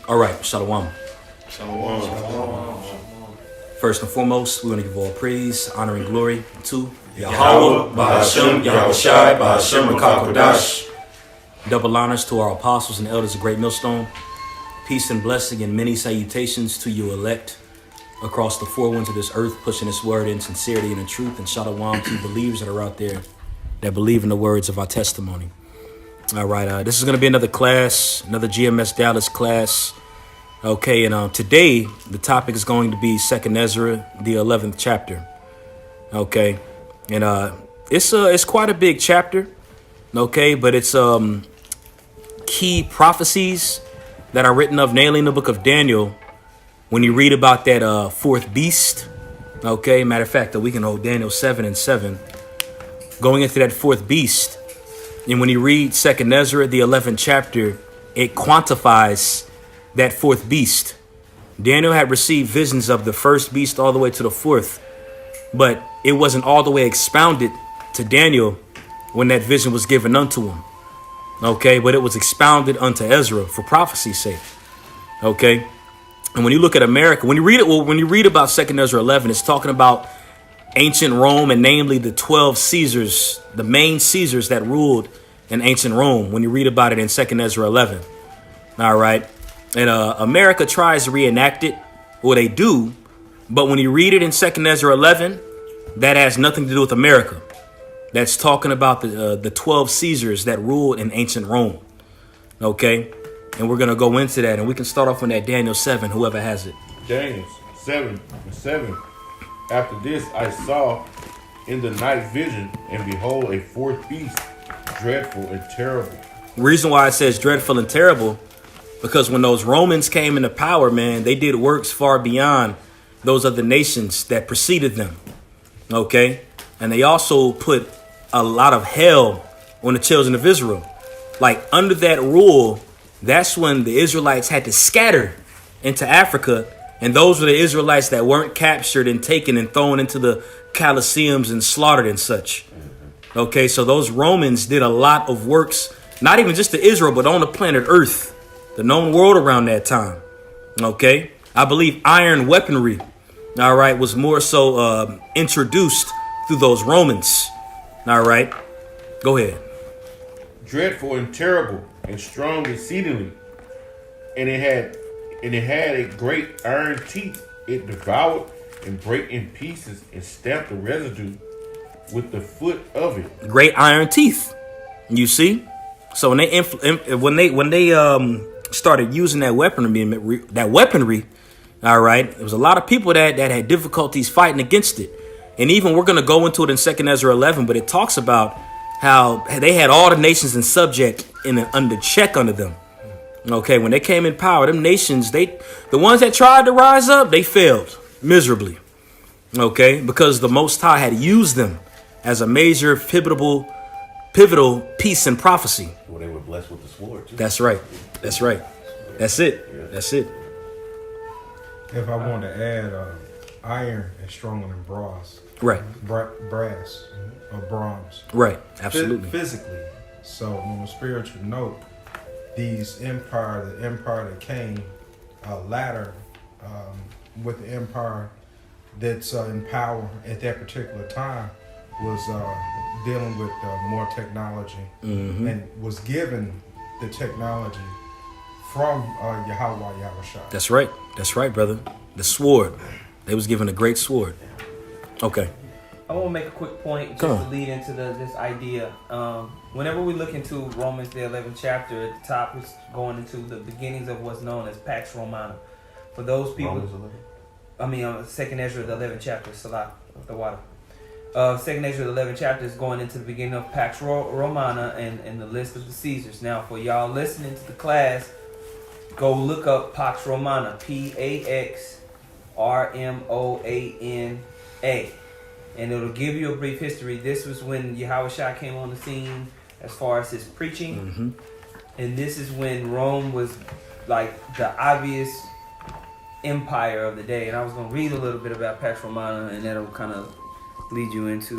All right, Shalom. Shalom. First and foremost, we want to give all praise, honor, and glory to Yahweh, Bahashem, Yahushai, Bahashem, Rakakodash. Double honors to our apostles and elders of Great Millstone. Peace and blessing and many salutations to you elect across the four winds of this earth, pushing this word in sincerity and in truth. And shalom to believers that are out there that believe in the words of our testimony. All right, this is going to be another class, another GMS Dallas class. Okay, and today the topic is going to be 2nd Ezra, the 11th chapter. Okay, and it's quite a big chapter. Okay, but it's key prophecies that are written of, nailing the book of Daniel. When you read about that fourth beast, okay, matter of fact, we can hold Daniel 7 and 7, going into that fourth beast. And when you read 2nd Ezra, the 11th chapter, it quantifies that fourth beast. Daniel had received visions of the first beast all the way to the fourth, but it wasn't all the way expounded to Daniel when that vision was given unto him. Okay, but it was expounded unto Ezra for prophecy's sake. Okay, and when you look at America, when you read about 2nd Ezra 11, it's talking about ancient Rome, and namely the 12 Caesars, the main Caesars that ruled in ancient Rome. When you read about it in 2nd Ezra 11, all right, and America tries to reenact it, or they do, but when you read it in 2nd Ezra 11, that has nothing to do with America. That's talking about the 12 Caesars that ruled in ancient Rome. Okay, and we're gonna go into that, and we can start off on that Daniel 7. Whoever has it. Daniel 7:7. After this I saw in the night vision, and behold, a fourth beast, dreadful and terrible. The reason why it says dreadful and terrible, because when those Romans came into power, man, they did works far beyond those other nations that preceded them. Okay, and they also put a lot of hell on the children of Israel. Like under that rule, that's when the Israelites had to scatter into Africa. And those were the Israelites that weren't captured and taken and thrown into the Colosseums and slaughtered and such. Okay, so those Romans did a lot of works, not even just to Israel, but on the planet Earth, the known world around that time. Okay, I believe iron weaponry, all right, was more so introduced through those Romans. All right, go ahead. Dreadful and terrible and strong exceedingly, and it had a great iron teeth. It devoured and brake in pieces and stamped the residue with the foot of it. Great iron teeth. You see, so when they started using that weaponry, all right, there was a lot of people that had difficulties fighting against it. And even we're going to go into it in 2nd Ezra 11, but it talks about how they had all the nations in subject and under check under them. Okay, when they came in power, them nations, the ones that tried to rise up, they failed miserably. Okay, because the Most High had used them as a major pivotal piece in prophecy. Well, they were blessed with the sword, too. That's right. That's right. That's it. Yeah. That's it. If I want to add, iron is stronger than brass. Right. Brass or bronze. Right. Absolutely. Physically. So on a spiritual note, the empire that came latter with the empire that's in power at that particular time was dealing with more technology, and was given the technology from Yahweh Yahushua. That's right. That's right, brother. The sword. They was given a great sword. Okay. I want to make a quick point just to lead into this idea. Whenever we look into Romans, the 11th chapter, at the top is going into the beginnings of what's known as Pax Romana. For those people, 2nd Ezra, the 11th chapter, Salah, the water. 2nd Ezra, the 11th chapter is going into the beginning of Pax Romana and the list of the Caesars. Now, for y'all listening to the class, go look up Pax Romana, PAXRMOANA. And it'll give you a brief history. This was when Yahushua came on the scene as far as his preaching. And this is when Rome was like the obvious empire of the day. And I was going to read a little bit about Pax Romana, and that'll kind of lead you into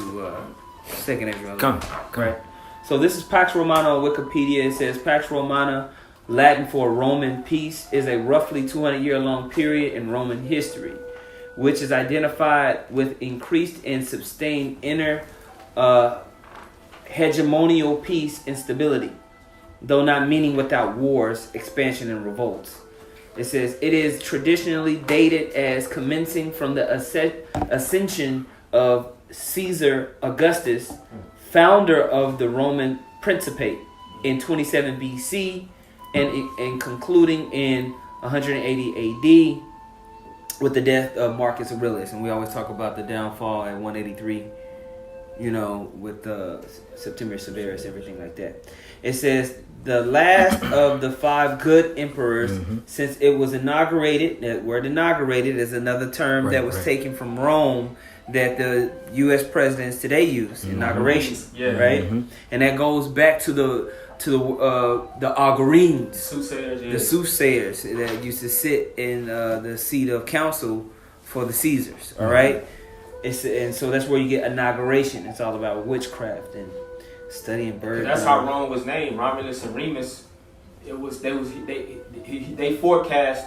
2nd Ezra. Come. Right. So this is Pax Romana on Wikipedia. It says Pax Romana Latin for Roman peace, is a roughly 200-year-long period in Roman history, which is identified with increased and sustained inner hegemonial peace and stability, though not meaning without wars, expansion, and revolts. It says it is traditionally dated as commencing from the ascension of Caesar Augustus, founder of the Roman Principate, in 27 BC and concluding in 180 AD with the death of Marcus Aurelius. And we always talk about the downfall at 183, with Septimius Severus, everything like that. It says the last of the 5 good emperors, since it was inaugurated. That word inaugurated is another term that was taken from Rome that the U.S. presidents today use, inauguration, right? And that goes back to the Augurenes, the soothsayers that used to sit in the seat of council for the Caesars. All right, and so that's where you get inauguration. It's all about witchcraft and studying birds. That's how Rome was named. Romulus and Remus. They forecast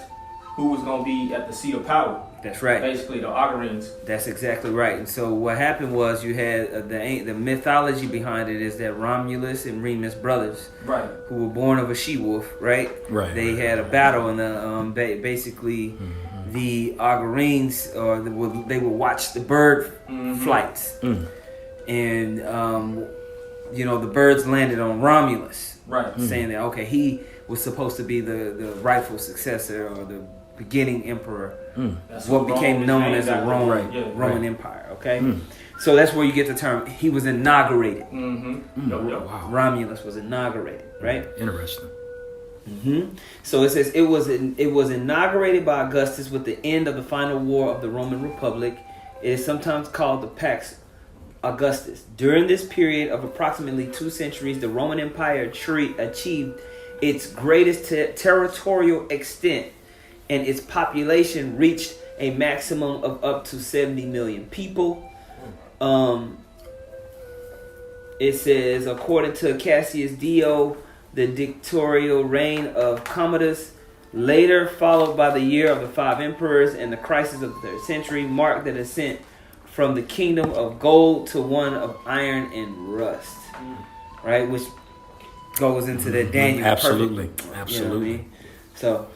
who was going to be at the seat of power. That's right. Basically, the Augurenes. That's exactly right. And so what happened was you had the mythology behind it is that Romulus and Remus brothers, right, who were born of a she-wolf, right? Right. They had a battle, and basically the Augurenes, they would watch the bird flights, and the birds landed on Romulus, right, saying that he was supposed to be the rightful successor or the beginning emperor, what became known as the Roman Empire. Okay, so that's where you get the term. He was inaugurated. Wow. Romulus was inaugurated, right? Interesting. So it says it was inaugurated by Augustus with the end of the final war of the Roman Republic. It is sometimes called the Pax Augustus. During this period of approximately 2 centuries, the Roman Empire achieved its greatest territorial extent, and its population reached a maximum of up to 70 million people. It says, according to Cassius Dio, the dictatorial reign of Commodus, later followed by the year of the 5 emperors and the crisis of the 3rd century, marked the descent from the kingdom of gold to one of iron and rust. Right? Which goes into the Daniel. Absolutely. Perfect, Absolutely. You know what I mean? So,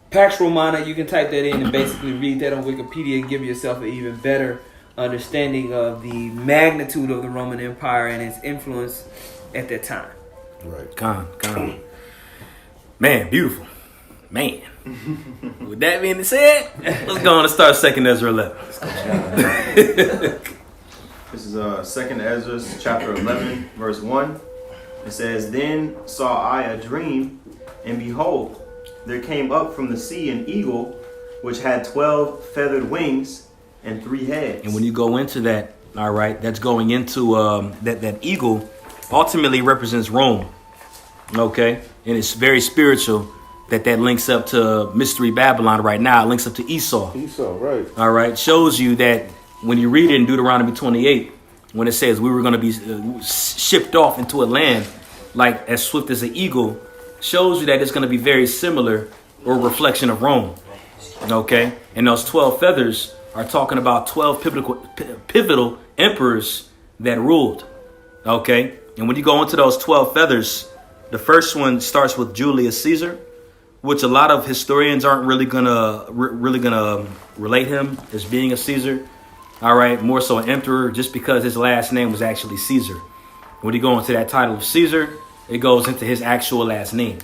Pax Romana, you can type that in and basically read that on Wikipedia and give yourself an even better understanding of the magnitude of the Roman Empire and its influence at that time. Right. Con. Man, beautiful. Man. With that being said, let's go on and start 2nd Ezra 11. This is 2nd Esdras chapter 11, verse 1. It says, Then saw I a dream, and behold, there came up from the sea an eagle, which had 12 feathered wings and 3 heads. And when you go into that, all right, that's going into that eagle ultimately represents Rome. Okay? And it's very spiritual that links up to Mystery Babylon right now. It links up to Esau. Esau, right. All right. Shows you that when you read it in Deuteronomy 28, when it says we were going to be shipped off into a land like as swift as an eagle, shows you that it's going to be very similar or a reflection of Rome. Okay. And those 12 feathers are talking about 12 pivotal emperors that ruled. Okay. And when you go into those 12 feathers, the first one starts with Julius Caesar, which a lot of historians aren't really gonna relate him as being a Caesar. All right, more so an emperor, just because his last name was actually Caesar. When you go into that title of Caesar, it goes into his actual last name.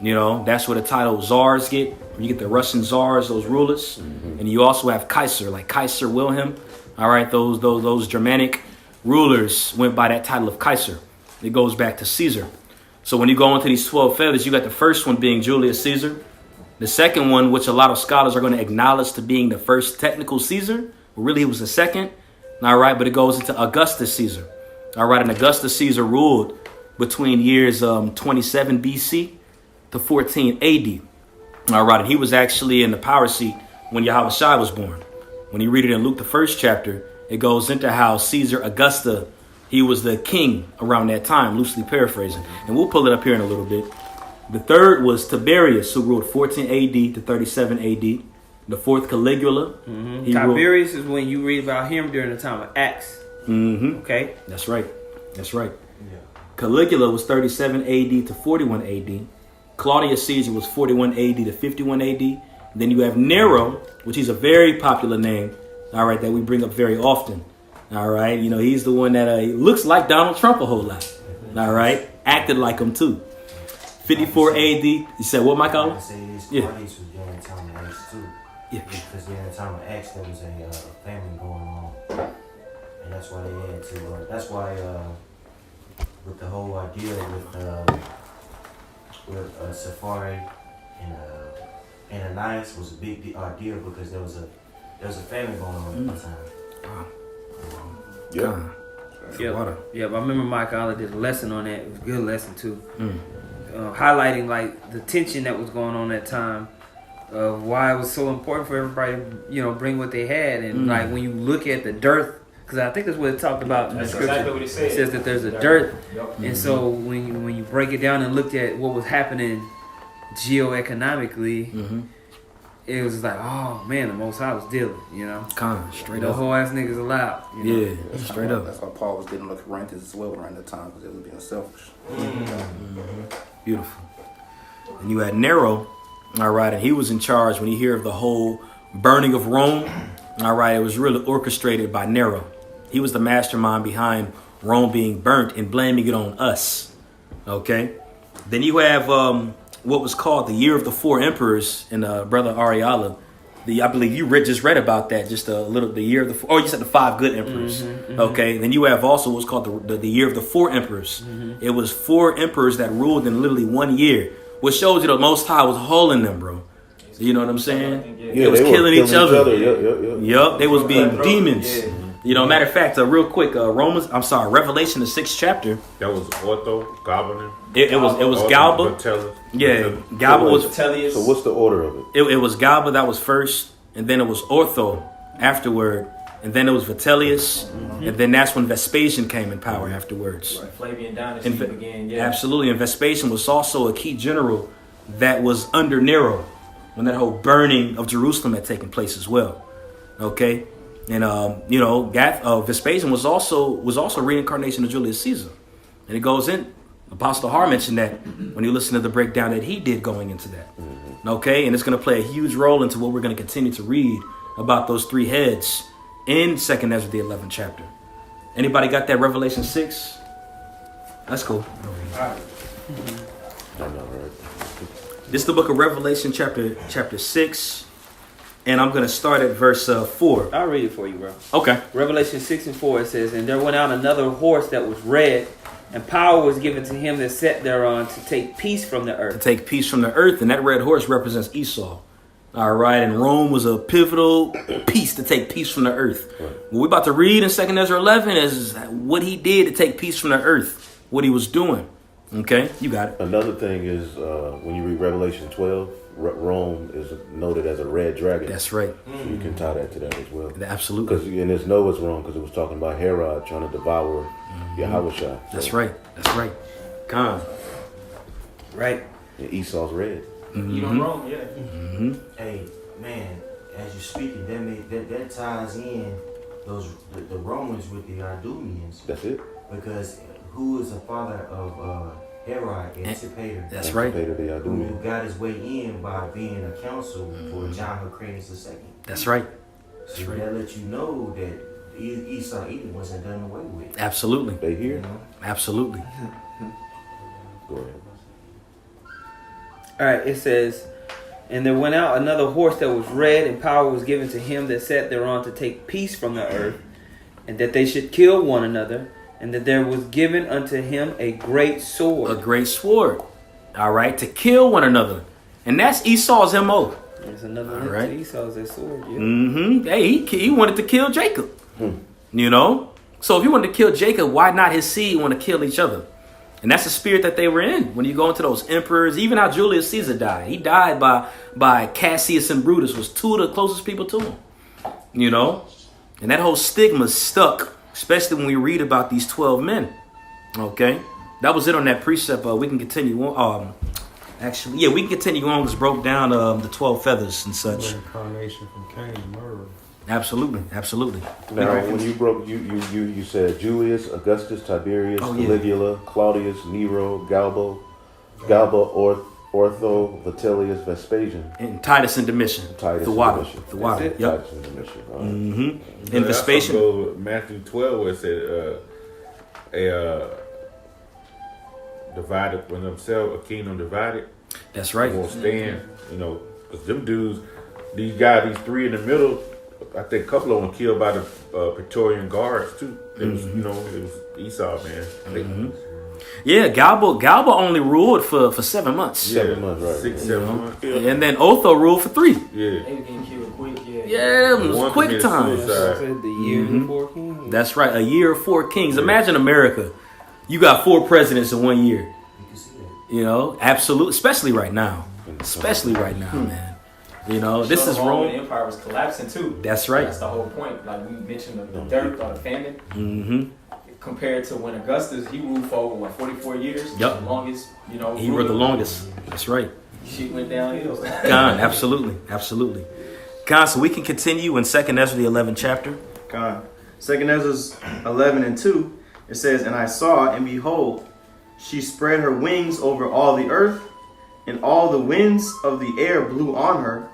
You know, that's where the title czars get. You get the Russian czars, those rulers, and you also have Kaiser, like Kaiser Wilhelm. All right, those Germanic rulers went by that title of Kaiser. It goes back to Caesar. So when you go into these 12 feathers, you got the first one being Julius Caesar. The second one, which a lot of scholars are going to acknowledge to being the first technical Caesar, really it was the second. All right, but it goes into Augustus Caesar. All right, and Augustus Caesar ruled between years 27 BC to 14 AD. All right, and he was actually in the power seat when Yahushua was born. When you read it in Luke, the 1st chapter, it goes into how Caesar Augusta, he was the king around that time, loosely paraphrasing. And we'll pull it up here in a little bit. The third was Tiberius, who ruled 14 AD to 37 AD. The fourth, Caligula. Mm-hmm. He Tiberius is when you read about him during the time of Acts. Mm-hmm. Okay. That's right. That's right. Yeah. Caligula was 37 AD to 41 AD. Claudius Caesar was 41 AD to 51 AD. Then you have Nero, which is a very popular name, all right, that we bring up very often. All right. You know, he's the one that looks like Donald Trump a whole lot. All right. Acted like him too. 54 AD. You said what, Michael? I say this. Yeah. Claudius was during the time of Acts too. Yeah. Because during the time of Acts, there was a famine going on, and that's why they had to. That's why with the whole idea with Safari and Ananias was a big deal because there was a famine going on at the time. Water. Yeah, but I remember Mike Allen did a lesson on that. It was a good lesson too. Highlighting like the tension that was going on at that time of why it was so important for everybody to, bring what they had. And like when you look at the dearth, because I think that's what it talked about in the scripture. Exactly what it said. It says that there's a dearth. Yep. And so when you break it down and looked at what was happening geoeconomically, it was like, oh man, the Most High was dealing, Straight the up. whole ass niggas allowed. Yeah, straight up. That's why Paul was dealing with Corinthians as well around that time because they was being selfish. Beautiful. And you had Nero, all right, and he was in charge when you hear of the whole burning of Rome. All right, it was really orchestrated by Nero. He was the mastermind behind Rome being burnt and blaming it on us. Okay. Then you have what was called the Year of the Four Emperors, and Brother Ariala. I believe you just read about that just a little. The Year of the you said the 5 good emperors. Okay. Then you have also what's called the Year of the Four Emperors. It was 4 emperors that ruled in literally 1 year, which shows you the Most High was hauling them, bro. You know what I'm saying? Yeah, It was they were killing each other. Yep. They was being demons. Matter of fact, real quick, Revelation, the 6th chapter. That was Ortho, Goblin. It was Galba. Yeah, Galba was. Vitellius. So what's the order of it? It was Galba that was first, and then it was Ortho afterward, and then it was Vitellius, and then that's when Vespasian came in power afterwards. Flavian dynasty began. Yeah. Absolutely, and Vespasian was also a key general that was under Nero when that whole burning of Jerusalem had taken place as well. Okay. And Vespasian was also reincarnation of Julius Caesar, and it goes in. Apostle Har mentioned that when you listen to the breakdown that he did going into that. Okay, and it's going to play a huge role into what we're going to continue to read about those 3 heads in 2nd Ezra the 11th chapter. Anybody got that Revelation 6? That's cool. I know, right? This is the book of Revelation, chapter 6. And I'm going to start at verse 4. I'll read it for you, bro. Okay. Revelation 6 and 4, it says, "And there went out another horse that was red, and power was given to him that sat thereon to take peace from the To earth." take peace from the earth. And that red horse represents Esau. All right. And Rome was a pivotal piece to take peace from the earth. Right. What we're about to read in 2nd Ezra 11 is what he did to take peace from the earth, what he was doing. Okay. You got it. Another thing is when you read Revelation 12, Rome is noted as a red dragon. That's right. So you can tie that to that as well. Absolutely. And it's Noah's wrong because it was talking about Herod trying to devour Yahushua. That's right. That's right. Khan. Right. And Esau's red. You don't wrong, yeah. Hey, man, as you're speaking, that ties in the Romans with the Idumeans, That's it. because who is the father of Herod, Antipater, That's right. Antipater the who Idumean. got his way in by being a counsel for John Hyrcanus II. That's right. So that lets you know that Esau Edom wasn't done away with. Absolutely. They here? You know? Absolutely. Go ahead. All right, it says, "And there went out another horse that was red, and power was given to him that sat thereon to take peace from the earth, and that they should kill one another, and that there was given unto him a great sword." A great sword. All right. To kill one another. And that's Esau's MO. There's another link right. to Esau's that sword, yeah. Hey, he wanted to kill Jacob. So if he wanted to kill Jacob, why not his seed want to kill each other? And that's the spirit that they were in. When you go into those emperors, even how Julius Caesar died. He died by Cassius and Brutus, was 2 of the closest people to him. And that whole stigma stuck, especially when we read about these 12 men. Okay. That was it on that precept. We can continue on. Actually, yeah, we can continue on. It's broke down the 12 feathers and such. Reincarnation from Cain and murder. Absolutely, absolutely. Now, when you broke, you said Julius, Augustus, Tiberius, Oh, yeah. Caligula, Claudius, Nero, Galba, Ortho, Vitellius, Vespasian, And Titus and Domitian. Titus, The water. and Domitian. The water. That's it? Yep. Titus and Domitian. All right. Mm-hmm. And That's Vespasian. what goes with Matthew 12, where it said, divided when themselves, a kingdom divided, That's right. won't stand. You know, because them dudes, these guys, these three in the middle, I think a couple of them killed by the Praetorian guards too. It was, you know, it was Esau, man. Yeah, Galba only ruled for 7 months. 7 months, right? 6, 7 months. Yeah. And then Otho ruled for 3. Yeah. They were getting killed quick. Yeah. Yeah, it was One quick committed time. suicide. Said the year before King. That's right. A year of 4 kings. Imagine America. You got 4 presidents in 1 year. You can see that. You know, absolutely. Especially right now. Especially right now, man. You know, this is The Roman Rome. Empire was collapsing too. That's right. That's the whole point. Like we mentioned, the dearth or the famine. Mm-hmm. Compared to when Augustus, he ruled for over 44 years. Yep. The longest, you know. He ruled the longest. That's right. Shit went downhill. Khan, absolutely. Absolutely. Khan, so we can continue in 2nd Ezra, the 11th chapter. God. 2nd Ezra 11 and 2, it says, And I saw, and behold, she spread her wings over all the earth, and all the winds of the air blew on her,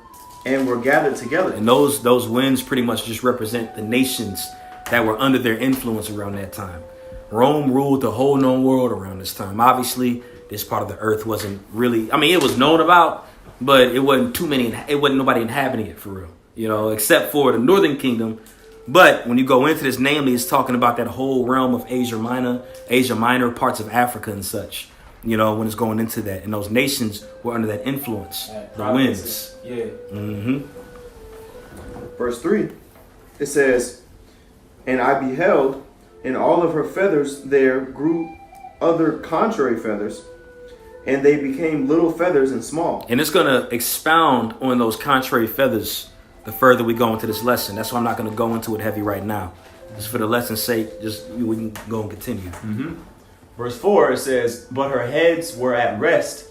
and were gathered together. And those winds pretty much just represent the nations that were under their influence around that time. Rome ruled the whole known world around this time. Obviously, this part of the earth wasn't really, I mean, it was known about, but it wasn't nobody inhabiting it for real, you know, except for the northern kingdom. But when you go into this, namely, it's talking about that whole realm of Asia Minor, parts of Africa and such, you know, when it's going into that. And those nations were under that influence, the winds. Yeah. Mm-hmm. Verse 3, it says, And I beheld, and all of her feathers there grew other contrary feathers, and they became little feathers and small. And it's going to expound on those contrary feathers the further we go into this lesson. That's why I'm not going to go into it heavy right now. Just for the lesson's sake, we can go and continue. Verse 4, it says, But her heads were at rest.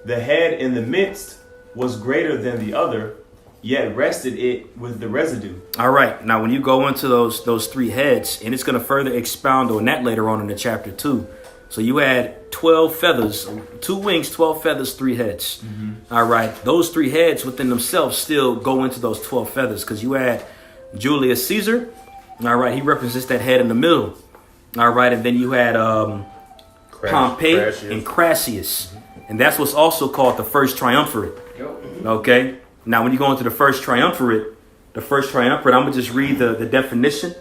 The head in the midst was greater than the other, yet rested it with the residue. All right. Now, when you go into those 3 heads, and it's going to further expound on that later on in the chapter 2. So you had 12 feathers, 2 wings, 12 feathers, 3 heads. All right. Those 3 heads within themselves still go into those 12 feathers because you had Julius Caesar. All right. He represents that head in the middle. All right. And then you had Pompey and Crassus. And that's what's also called the first triumvirate. Okay. Now, when you go into the first triumvirate, I'm going to just read the definition.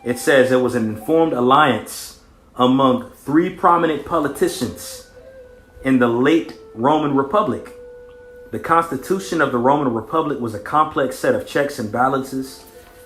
It says it was an informed alliance among 3 prominent politicians in the late Roman Republic. The constitution of the Roman Republic was a complex set of checks and balances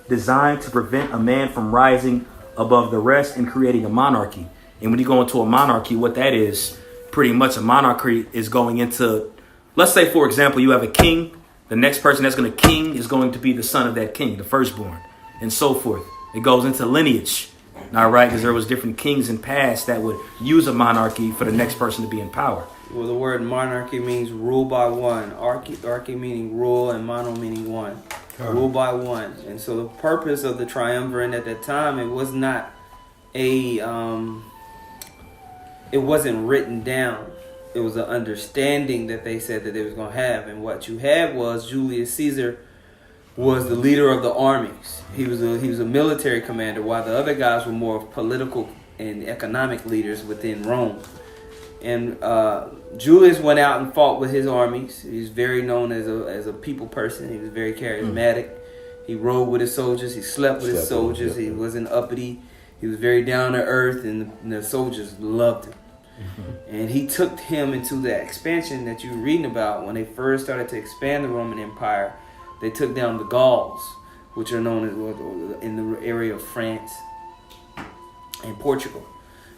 designed to prevent a man from rising above the rest and creating a monarchy. And when you go into a monarchy, what that is, pretty much a monarchy is going into, let's say, for example, you have a king. The next person that's going to king is going to be the son of that king, the firstborn, and so forth. It goes into lineage. All right, because there was different kings in past that would use a monarchy for the next person to be in power. Well, the word monarchy means rule by one. Archy meaning rule, and mono meaning one. Rule by one. And so the purpose of the triumvirate at that time, it was not it wasn't written down. It was an understanding that they said that they was going to have. And what you had was Julius Caesar was the leader of the armies. He was a military commander, while the other guys were more of political and economic leaders within Rome. And Julius went out and fought with his armies. He's very known as a people person. He was very charismatic. He rode with his soldiers. He slept with his soldiers. He wasn't uppity. He was very down to earth, and the soldiers loved him. And he took him into the expansion that you're reading about. When they first started to expand the Roman Empire, they took down the Gauls, which are known as in the area of France and Portugal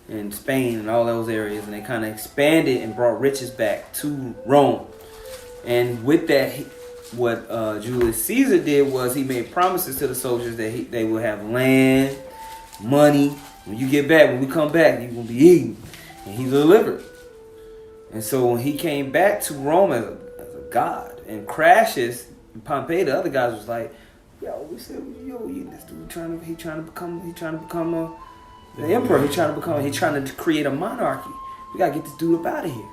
and Spain and all those areas. And they kind of expanded and brought riches back to Rome. And with that, what Julius Caesar did was he made promises to the soldiers that they would have land, money. When you get back, when we come back, you're going to be eating. And he delivered. And so when he came back to Rome as a god and crashes in Pompeii, the other guys was like, yo, we said, this dude trying to become the emperor. He's trying to create a monarchy. We gotta get this dude up out of here.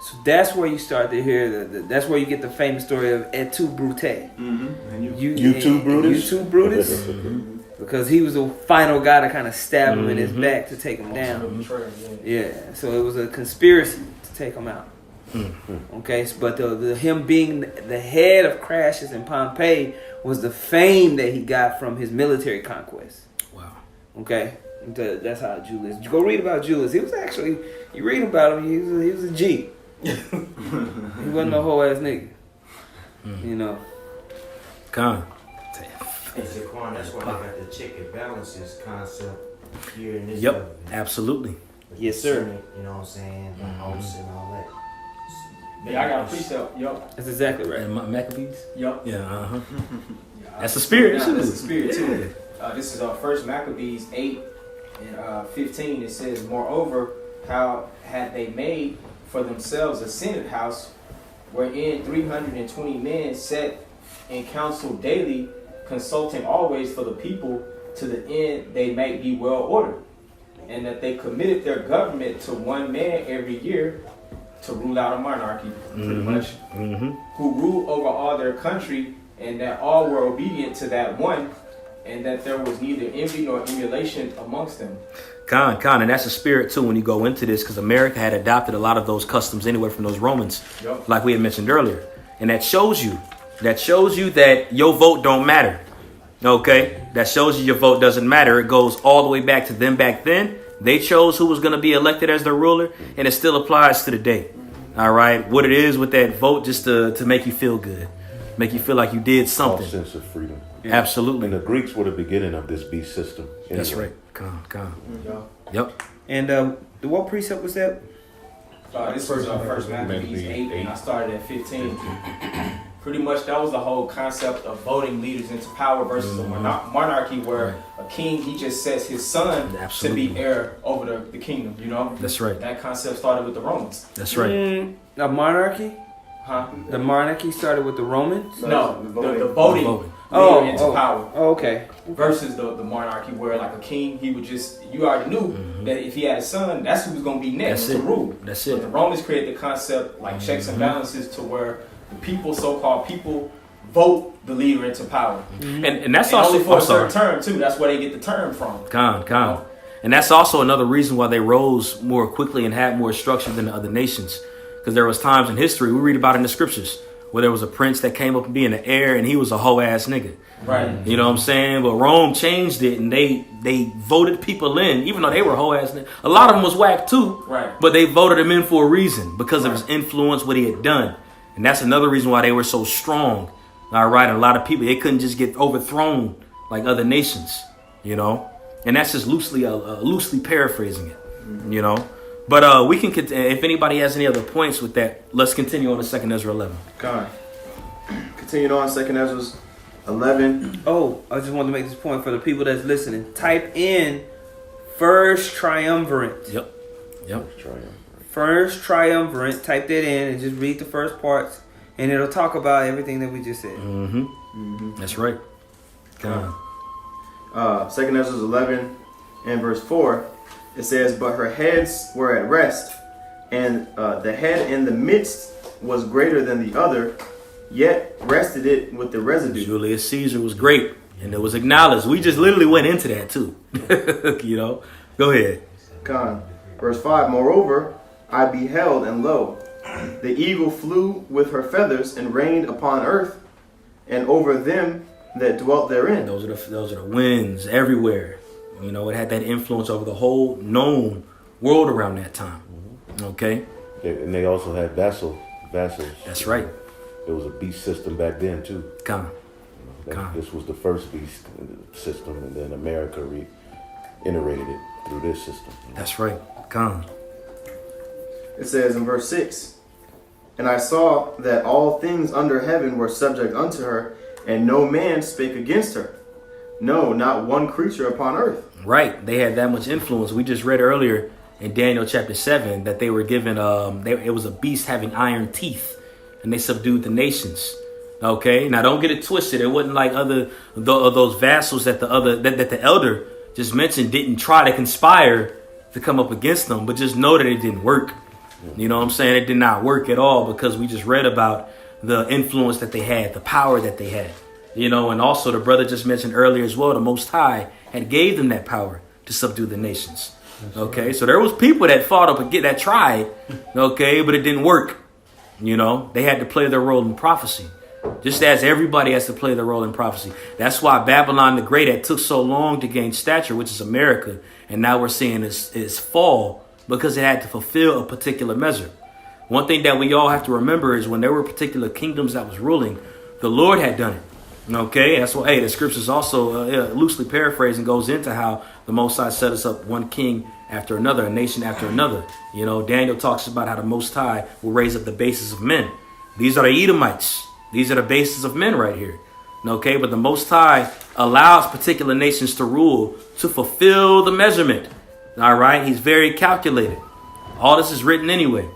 So that's where you start to hear that's where you get the famous story of Et tu, Brute. You too, Brutus? You too, Brutus. Because he was the final guy to kind of stab him in his back to take him down. Yeah, so it was a conspiracy to take him out. Okay, but him being the head of Crassus in Pompeii was the fame that he got from his military conquest. Wow. Okay, that's how Julius. Go read about Julius. He was actually, you read about him, he was a G. He wasn't no whole ass nigga. You know. Con. Hey, Jaquan, that's why they got the check and balances concept here in this. Yep, absolutely. Yes, sir. You know what I'm saying? The house and all that. Yeah, I got a precept. Yup. That's exactly right. And Maccabees? Yup. Yeah, uh-huh. Yeah, That's the spirit, too. That's the spirit, too. This is First Maccabees 8 and 15. It says, moreover, how had they made for themselves a senate house wherein 320 men sat in council daily, consulting always for the people, to the end they might be well ordered, and that they committed their government to one man every year to rule out a monarchy, pretty much, who ruled over all their country, and that all were obedient to that one, and that there was neither envy nor emulation amongst them. Con, and that's the spirit too when you go into this, because America had adopted a lot of those customs anyway from those Romans, like we had mentioned earlier, and that shows you that your vote don't matter. Okay, that shows you your vote doesn't matter. It goes all the way back to them back then. They chose who was going to be elected as their ruler, and it still applies to the day. All right, what it is with that vote, just to make you feel good, make you feel like you did something. False sense of freedom. Absolutely. And the Greeks were the beginning of this beast system. Anyway. That's right. Con. Yep. And what precept was that? This was First Maccabees 8, and I started at 15. Pretty much that was the whole concept of voting leaders into power versus a monarchy where a king, he just sets his son to be heir over the kingdom, you know? That's right. That concept started with the Romans. That's right. A monarchy? Huh? The monarchy started with the Romans? No, the voting leader into power. Oh, okay. Versus the monarchy where like a king, he would just, you already knew that if he had a son, that's who was going to be next to rule. That's But the Romans created the concept like checks and balances to where the people, so-called people, vote the leader into power. And that's and also only for a certain term too. That's where they get the term from. Con. And that's also another reason why they rose more quickly and had more structure than the other nations. Because there was times in history, we read about in the scriptures, where there was a prince that came up and being the heir, and he was a hoe ass nigga. Right. You know what I'm saying? But Rome changed it, and they voted people in, even though they were hoe ass niggas. A lot of them was whack too. Right. But they voted him in for a reason, because of his influence, what he had done. And that's another reason why they were so strong. All right. And a lot of people, they couldn't just get overthrown like other nations, you know? And that's just loosely paraphrasing it, you know? But we can, if anybody has any other points with that, let's continue on to 2 Ezra 11. God. Continuing on, 2 Ezra 11. Oh, I just wanted to make this point for the people that's listening. Type in First Triumvirate. Yep. First Triumvirate. Type that in and just read the first parts, and it'll talk about everything that we just said. That's right. God. 2 Ezra 11 and verse 4. It says, but her heads were at rest, and the head in the midst was greater than the other, yet rested it with the residue. Julius Caesar was great, and it was acknowledged. We just literally went into that too. You know? Go ahead. Con. Verse 5, moreover, I beheld, and lo, the eagle flew with her feathers and reigned upon earth, and over them that dwelt therein. Those are the winds everywhere. You know, it had that influence over the whole known world around that time. Okay? And they also had vassals. That's right. It was a beast system back then, too. Con. This was the first beast system, and then America reiterated it through this system. That's right. Con. It says in verse 6, and I saw that all things under heaven were subject unto her, and no man spake against her. No, not one creature upon earth. Right. They had that much influence. We just read earlier in Daniel chapter 7 that they were given, it was a beast having iron teeth, and they subdued the nations. Okay, now don't get it twisted. It wasn't like those vassals that the elder just mentioned didn't try to conspire to come up against them, but just know that it didn't work. You know what I'm saying? It did not work at all, because we just read about the influence that they had, the power that they had. You know, and also the brother just mentioned earlier as well, the Most High had gave them that power to subdue the nations. Okay, so there was people that fought up again, that tried, okay, but it didn't work. You know, they had to play their role in prophecy, just as everybody has to play their role in prophecy. That's why Babylon the Great had took so long to gain stature, which is America, and now we're seeing its fall, because it had to fulfill a particular measure. One thing that we all have to remember is when there were particular kingdoms that was ruling, the Lord had done it. Okay, that's why, the scriptures also loosely paraphrasing goes into how the Most High set us up one king after another, a nation after another. You know, Daniel talks about how the Most High will raise up the bases of men. These are the Edomites. These are the bases of men right here. Okay, but the Most High allows particular nations to rule to fulfill the measurement. All right, he's very calculated. All this is written anyway.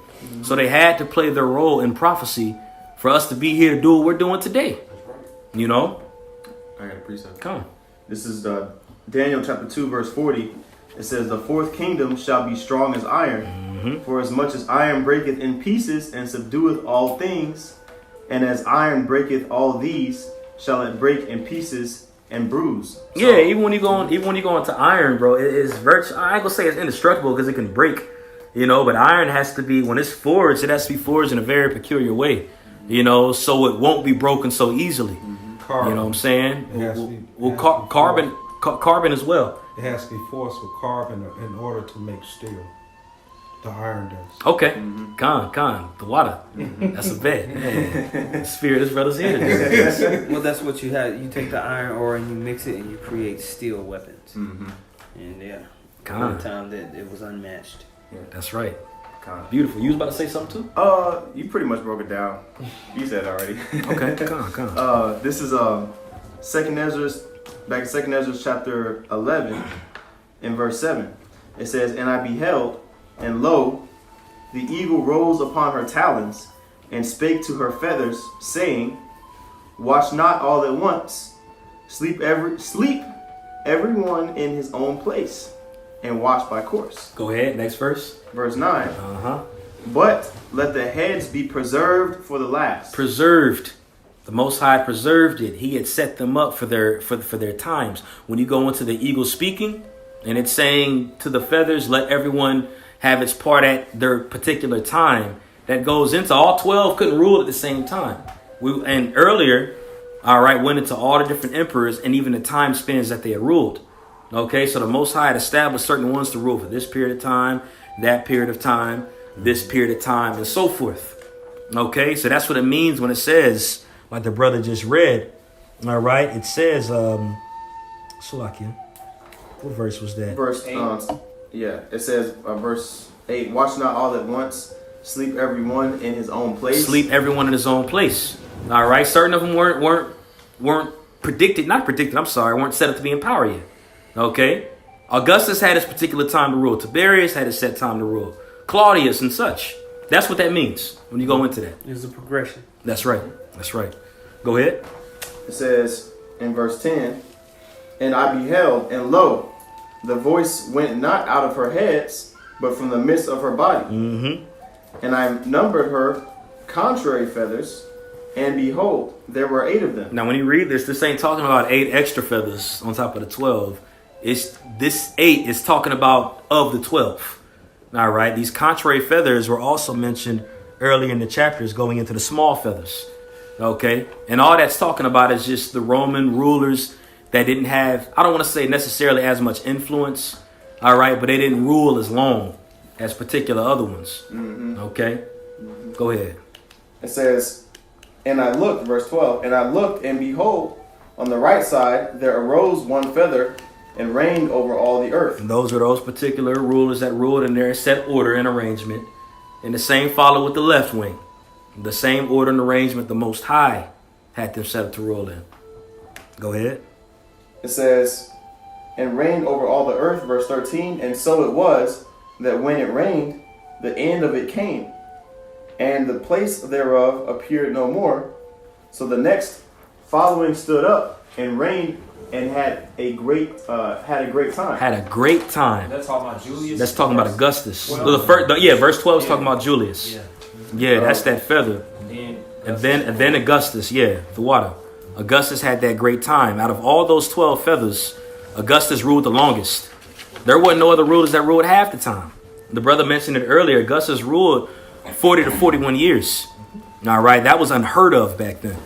So they had to play their role in prophecy for us to be here to do what we're doing today. You know? I got a precept. Come on. This is Daniel chapter 2, verse 40. It says, the fourth kingdom shall be strong as iron, for as much as iron breaketh in pieces and subdueth all things, and as iron breaketh all these, shall it break in pieces and bruise. So, yeah, even when you go into iron, bro, it's virtually, I ain't gonna say it's indestructible because it can break, you know, but iron has to be, when it's forged, it has to be forged in a very peculiar way, you know, so it won't be broken so easily. Carbon. You know what I'm saying? Carbon as well. It has to be forced with carbon in order to make steel. The iron does. Okay. The water. That's a bet. The spirit is brothers here. Well, that's what you had. You take the iron ore and you mix it and you create steel weapons. And one time that it was unmatched. Yeah, that's right. Beautiful. You was about to say something too? You pretty much broke it down. You said it already. Okay, this is Second Esdras, back in Second Esdras chapter 11, in verse 7. It says, and I beheld, and lo, the eagle rose upon her talons, and spake to her feathers, saying, watch not all at once, sleep everyone in his own place, and watch by course. Go ahead, next verse. Verse 9. But let the heads be preserved for the last. Preserved. The Most High preserved it. He had set them up for their times. When you go into the eagle speaking, and it's saying to the feathers, let everyone have its part at their particular time. That goes into all 12 couldn't rule at the same time. And earlier, went into all the different emperors and even the time spans that they had ruled. Okay, so the Most High had established certain ones to rule for this period of time, that period of time, this period of time, and so forth. Okay, so that's what it means when it says, like the brother just read. All right, it says, Salakia. What verse was that? Verse 8. It says, verse 8, watch not all at once, sleep everyone in his own place. Sleep everyone in his own place. All right, certain of them weren't weren't set up to be in power yet. Okay, Augustus had his particular time to rule. Tiberius had his set time to rule. Claudius and such. That's what that means when you go into that. There's a progression. That's right. Go ahead. It says in verse 10, and I beheld, and lo, the voice went not out of her heads, but from the midst of her body. And I numbered her contrary feathers, and behold, there were 8 of them. Now, when you read this ain't talking about 8 extra feathers on top of the 12. This 8 is talking about of the 12. All right. These contrary feathers were also mentioned early in the chapters going into the small feathers. Okay. And all that's talking about is just the Roman rulers that didn't have, I don't want to say necessarily as much influence. All right. But they didn't rule as long as particular other ones. Okay. Go ahead. It says, and I looked, verse 12, and I looked, and behold, on the right side there arose one feather, and reigned over all the earth. And those are those particular rulers that ruled in their set order and arrangement. And the same followed with the left wing. The same order and arrangement the Most High had them set up to rule in. Go ahead. It says, and reigned over all the earth, verse 13, and so it was, that when it rained, the end of it came, and the place thereof appeared no more. So the next following stood up and reigned and had a great time. Had a great time. That's talking about Julius. That's talking about Augustus. Well, Verse 12 is talking about Julius. Yeah, that's that feather. And then Augustus, the water. Augustus had that great time. Out of all those 12 feathers, Augustus ruled the longest. There wasn't no other rulers that ruled half the time. The brother mentioned it earlier. Augustus ruled 40 to 41 years. All right, that was unheard of back then.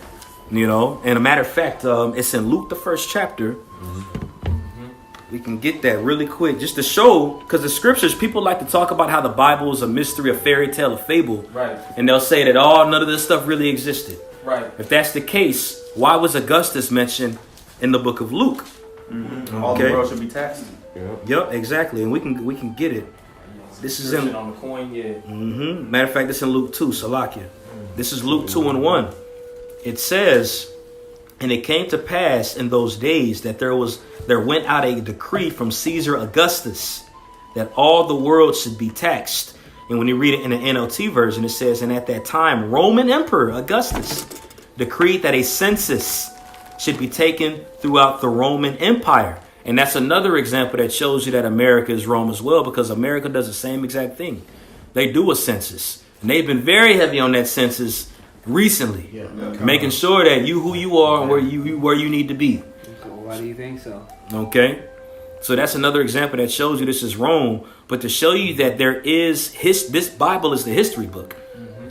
You know, and a matter of fact, it's in Luke, the 1st chapter. We can get that really quick just to show, because the scriptures, people like to talk about how the Bible is a mystery, a fairy tale, a fable. Right. And they'll say that, none of this stuff really existed. Right. If that's the case, why was Augustus mentioned in the book of Luke? All the world should be taxed. Yep, exactly. And we can get it. This is in on the coin, Matter of fact, this is in Luke 2, Salakia. This is Luke 2:1. It says, and it came to pass in those days that there went out a decree from Caesar Augustus that all the world should be taxed. And when you read it in the NLT version, it says, and at that time, Roman Emperor Augustus decreed that a census should be taken throughout the Roman Empire. And that's another example that shows you that America is Rome as well, because America does the same exact thing. They do a census, and they've been very heavy on that census recently, making sure that you who you are and where you need to be. Why do you think so? Okay, so that's another example that shows you this is Rome, but to show you that there is this Bible is the history book.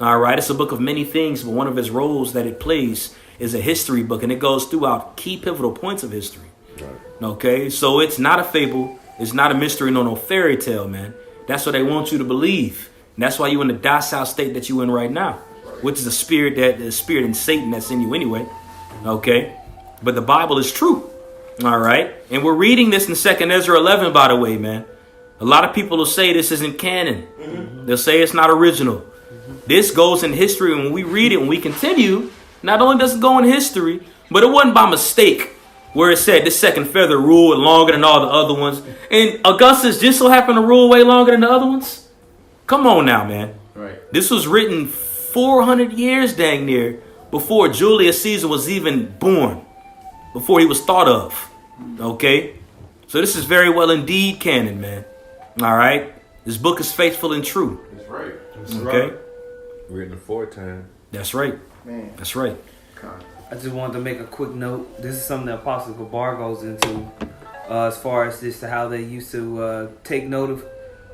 All right, it's a book of many things, but one of its roles that it plays is a history book, and it goes throughout key pivotal points of history. Right. Okay, so it's not a fable, it's not a mystery, no fairy tale, man. That's what they want you to believe, and that's why you're in the docile state that you're in right now, which is the spirit and Satan that's in you anyway. Okay, but the Bible is true. All right, and we're reading this in 2nd Ezra 11, by the way, man. A lot of people will say this isn't canon. They'll say it's not original. This goes in history, and when we read it, when we continue, not only does it go in history, but it wasn't by mistake where it said this second feather ruled longer than all the other ones. And Augustus just so happened to rule way longer than the other ones. Come on now, man. Right. This was written 400 years dang near before Julius Caesar was even born, before he was thought of. Okay? So this is very well indeed canon, man. All right? This book is faithful and true. That's right. Okay? Written 4 times. That's right. Man. That's right. I just wanted to make a quick note. This is something that Apostle Gabar goes into as far as just how they used to take note of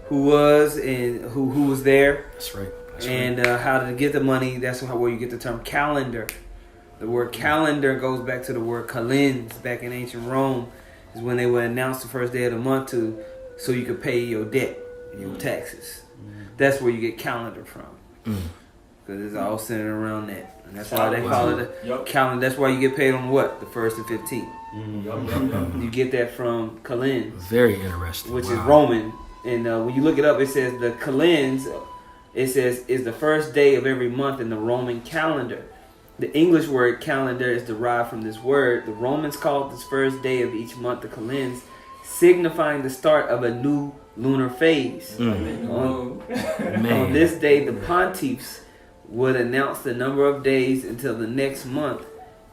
who was and who was there. That's right. And how to get the money. That's where you get the term calendar. The word calendar goes back to the word kalends back in ancient Rome. Is when they would announce the first day of the month so you could pay your debt, your taxes. That's where you get calendar from. Because it's all centered around that. And that's why they call it a calendar. That's why you get paid on what? The 1st and 15th. You get that from kalends. Very interesting. Which is Roman. And when you look it up, it says the kalends, it says, is the first day of every month in the Roman calendar. The English word calendar is derived from this word. The Romans called this first day of each month the kalends, signifying the start of a new lunar phase. On this day, the pontiffs would announce the number of days until the next month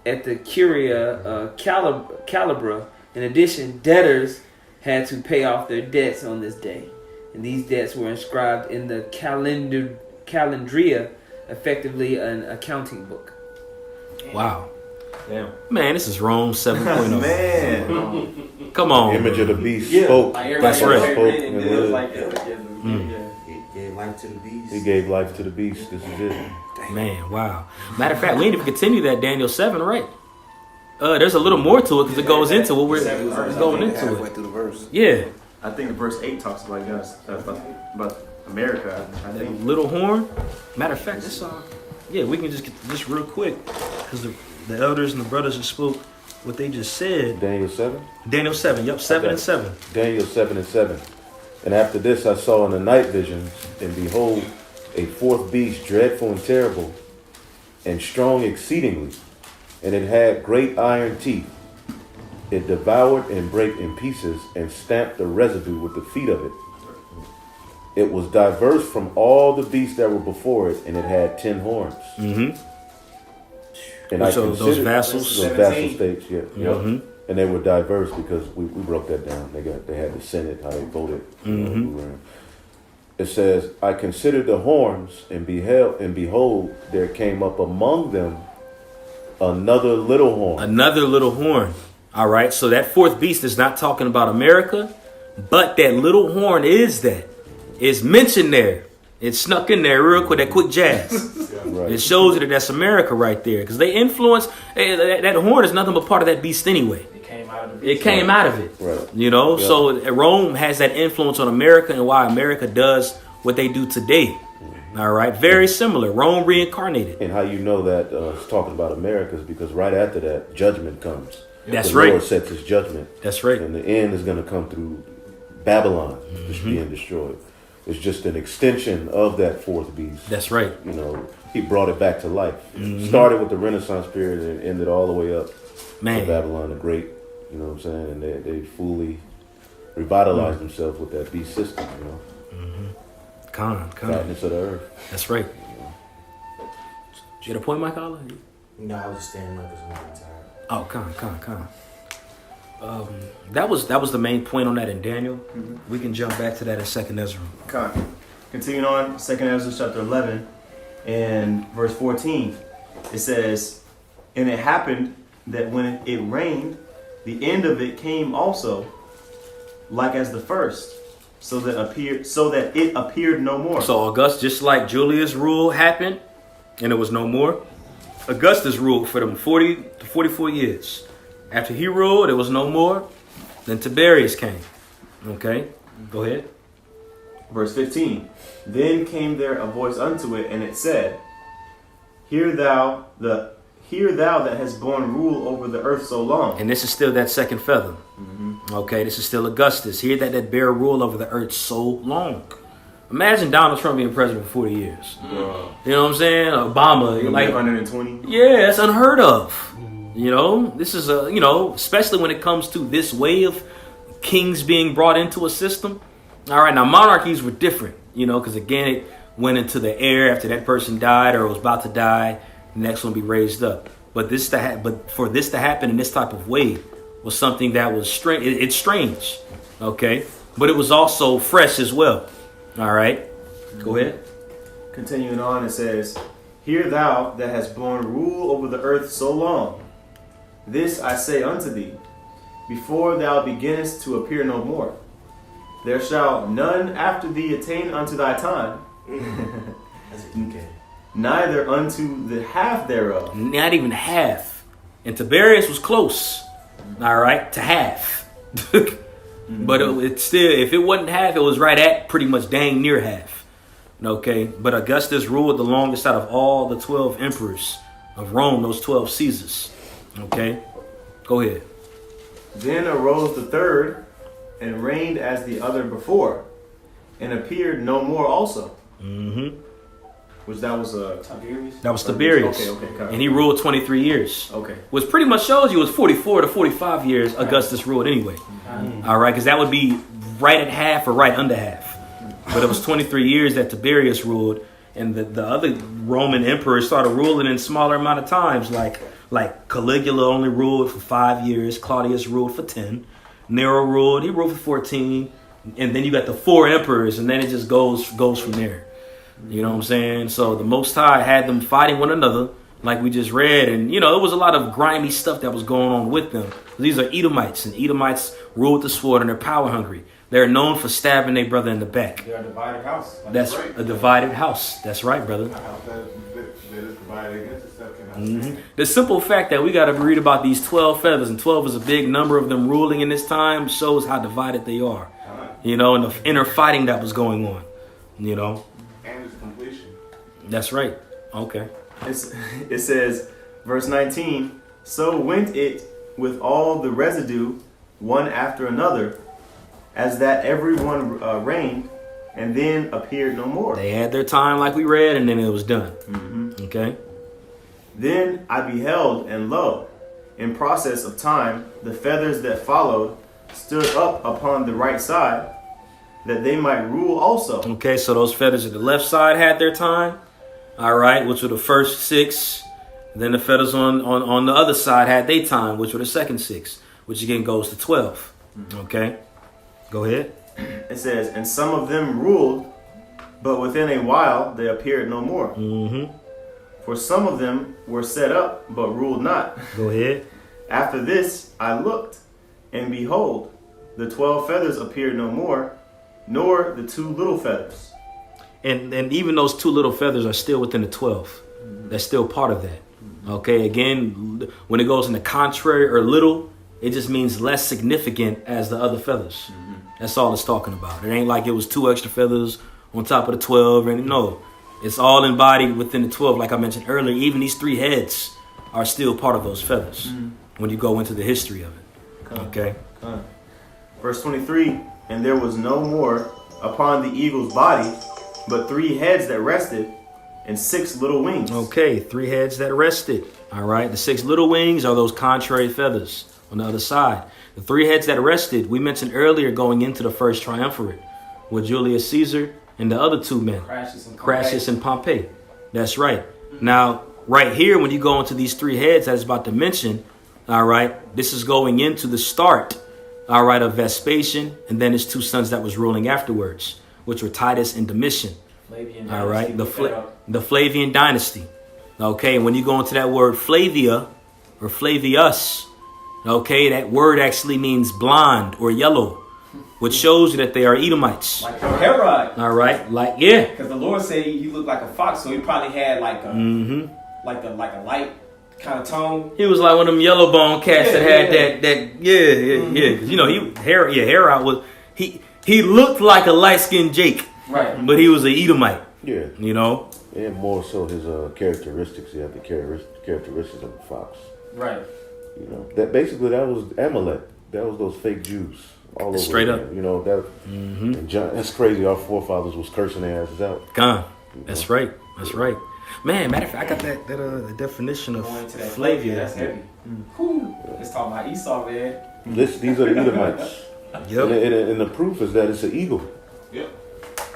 at the Curia Calibra. In addition, debtors had to pay off their debts on this day. And these debts were inscribed in the Calendria, effectively an accounting book. Wow. Damn. Man, this is Rome 7.0. Man. Come on. The image of the beast spoke. That's right. Spoke It and was lived. like that. It gave life to the beast. He gave life to the beast. This is it. Man, wow. Matter of fact, we need to continue that Daniel 7, right? There's a little more to it because it goes into what we're going into Halfway it. through the verse. Yeah. I think verse 8 talks about us, about America. I That think. little horn. Matter of fact, this yeah, we can just get this real quick because the elders and the brothers just spoke what they just said. Daniel 7? Daniel 7, yep, 7 and 7. Daniel 7 and 7. And after this I saw in the night visions, and behold, a fourth beast, dreadful and terrible, and strong exceedingly, and it had great iron teeth. It devoured and brake in pieces, and stamped the residue with the feet of it. it was diverse from all the beasts that were before it, and it had 10 horns. Mm-hmm. And I So those considered vassals? those vassal states, yeah. Mm-hmm. And they were diverse because we broke that down. They had the Senate, how they voted. It says, I considered the horns, and behold, there came up among them another little horn. Another little horn. All right. So that fourth beast is not talking about America, but that little horn is that. It's mentioned there. It snuck in there real quick, that quick jazz. Right. It shows you that that's America right there. Because they influence, that horn is nothing but part of that beast anyway. It came out of the It beast. came out of it. Right. You know, Yeah. so Rome has that influence on America and why America does what they do today. All right. Very similar. Rome reincarnated. And how you know that it's talking about America is because right after that, judgment comes. That's the right. Lord sets his judgment. That's right. And the end is going to come through Babylon, just being destroyed. It's just an extension of that fourth beast. That's right. You know, he brought it back to life. Started with the Renaissance period and ended all the way up to Man. Babylon the Great. You know what I'm saying? And they fully revitalized themselves with that beast system, you know. Con. Fatness of the earth. That's right. You had a point, Mike Allah? No, I was just standing up because I'm tired. Oh, con. That was the main point on that in Daniel. We can jump back to that in 2nd Ezra. Continuing on, 2nd Ezra chapter 11 and verse 14. It says, and it happened that when it rained, the end of it came also, like as the first, so that it appeared no more. So Augustus, just like Julius' rule happened, and it was no more, Augustus ruled for them 40 to 44 years. After he ruled, it was no more. Then Tiberius came. Okay, go ahead. Verse 15. Then came there a voice unto it, and it said, Hear thou that hast borne rule over the earth so long. And this is still that second feather. Okay, this is still Augustus. Hear that bear rule over the earth so long. Imagine Donald Trump being president for 40 years. You know what I'm saying? Obama, like 120. yeah, that's unheard of. You know, this is especially when it comes to this way of kings being brought into a system. All right, now monarchies were different, because again, it went into the air after that person died or was about to die. The next one be raised up. But for this to happen in this type of way was something that was strange. It's strange, okay, but it was also fresh as well. All right, go ahead. Continuing on, it says, Hear thou that hast borne rule over the earth so long. This I say unto thee, before thou beginnest to appear no more. There shall none after thee attain unto thy time, That's a DK. neither unto the half thereof. Not even half. And Tiberius was close, all right, to half. But it's still, if it wasn't half, it was right at pretty much dang near half. Okay, but Augustus ruled the longest out of all the 12 emperors of Rome, those 12 Caesars. Okay, go ahead. Then arose the third, and reigned as the other before, and appeared no more also. Which that was Tiberius. That was Tiberius. Okay. And he ruled 23 years. Okay. Which pretty much shows you it was 44 to 45 years Augustus ruled anyway. All right, because that would be right at half or right under half. But it was 23 years that Tiberius ruled, and the other Roman emperors started ruling in smaller amount of times. Like Caligula only ruled for 5 years. Claudius ruled for 10. Nero ruled. He ruled for 14. And then you got the 4 emperors, and then it just goes from there. You know what I'm saying? So the Most High had them fighting one another, like we just read. And, it was a lot of grimy stuff that was going on with them. These are Edomites, and Edomites rule with the sword, and they're power hungry. They're known for stabbing their brother in the back. They're a divided house. That's a divided house. That's right, brother. The simple fact that we got to read about these 12 feathers, and 12 is a big number of them ruling in this time, shows how divided they are. And the inner fighting that was going on. And its completion. That's right. Okay. It says, verse 19, So went it with all the residue, one after another, as that every one reigned, and then appeared no more. They had their time like we read, and then it was done. Okay. Then I beheld, and lo, in process of time, the feathers that followed stood up upon the right side, that they might rule also. Okay, so those feathers at the left side had their time. All right, which were the first 6. Then the feathers on the other side had their time, which were the second 6, which again goes to 12. Okay, go ahead. It says, and some of them ruled, but within a while they appeared no more. For some of them were set up, but ruled not. Go ahead. After this I looked, and behold, the 12 feathers appeared no more, nor the 2 little feathers. And even those 2 little feathers are still within the 12. That's still part of that. Okay, again, when it goes in the contrary or little, it just means less significant as the other feathers. That's all it's talking about. It ain't like it was 2 extra feathers on top of the 12. And no, it's all embodied within the 12. Like I mentioned earlier, even these 3 heads are still part of those feathers when you go into the history of it. Okay. Verse 23, and there was no more upon the eagle's body, but 3 heads that rested, and 6 little wings. Okay, 3 heads that rested. All right, the 6 little wings are those contrary feathers on the other side. The 3 heads that rested, we mentioned earlier going into the first triumvirate with Julius Caesar and the other 2 men, Crassus and Pompey. That's right. Now, right here, when you go into these 3 heads that is about to mention, all right, this is going into the start, all right, of Vespasian, and then his 2 sons that was ruling afterwards, which were Titus and Domitian. All right, the Flavian dynasty. Okay, when you go into that word Flavia or Flavius, okay, that word actually means blonde or yellow, which shows you that they are Edomites. Like Herod. All right, like, yeah. Because the Lord said he looked like a fox, so he probably had like a like a light kind of tone. He was like one of them yellow bone cats that had that. Because, you know, Herod was he looked like a light skinned Jake, right? But he was an Edomite. Yeah, you know. And more so his characteristics. He had the characteristics of a fox. Right. You know, that was Amalek. That was those fake Jews all over. Straight up. You know that. And John, that's crazy. Our forefathers was cursing their asses out. Gone. That's right. That's right. Man, matter of fact, I got that definition of Flavia. That's heavy. Let's talk about Esau, man. These are the Edomites. Yep. And the proof is that it's an eagle. Yep.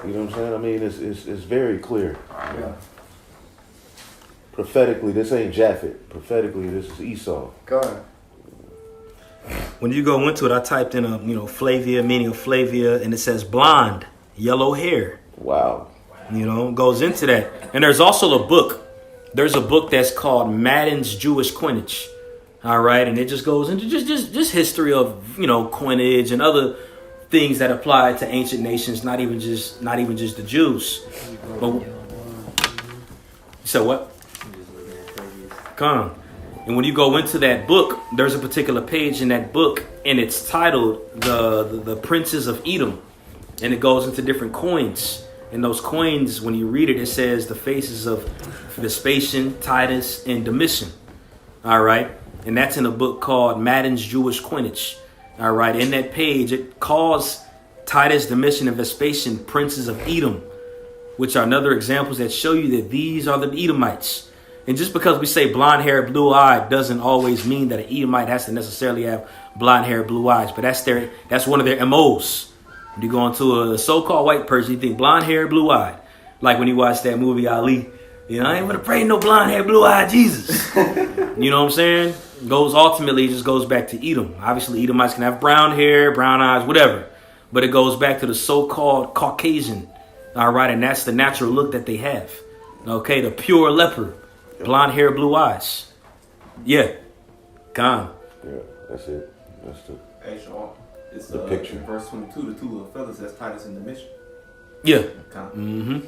You know what I'm saying? I mean, it's very clear. Yeah. Prophetically, this ain't Japhet. Prophetically, this is Esau. God. When you go into it, I typed in Flavia, meaning of Flavia, and it says blonde, yellow hair. Wow. You know, goes into that. And there's also a book. There's a book that's called Madden's Jewish Coinage. All right, and it just goes into just history of coinage and other things that apply to ancient nations, not even just the Jews. But, so what? Come. And when you go into that book, there's a particular page in that book, and it's titled the Princes of Edom, and it goes into different coins. And those coins, when you read it, it says the faces of Vespasian, Titus, and Domitian. All right, and that's in a book called Madden's Jewish Coinage. All right, in that page, it calls Titus, Domitian, and Vespasian princes of Edom, which are another examples that show you that these are the Edomites. And just because we say blonde hair, blue eyed doesn't always mean that an Edomite has to necessarily have blonde hair, blue eyes. But that's one of their MOs. When you go into a so-called white person, you think blonde hair, blue eyed. Like when you watch that movie Ali, I ain't gonna pray no blonde hair, blue eyed Jesus. You know what I'm saying? Ultimately just goes back to Edom. Obviously, Edomites can have brown hair, brown eyes, whatever. But it goes back to the so-called Caucasian. All right, and that's the natural look that they have. Okay, the pure leper. Blonde hair, blue eyes. Yeah. Gone. Yeah, that's it. That's the Sean, it's the picture. In verse 22, the 2 little feathers, that's Titus and Domitian. Yeah. Okay. Mm-hmm.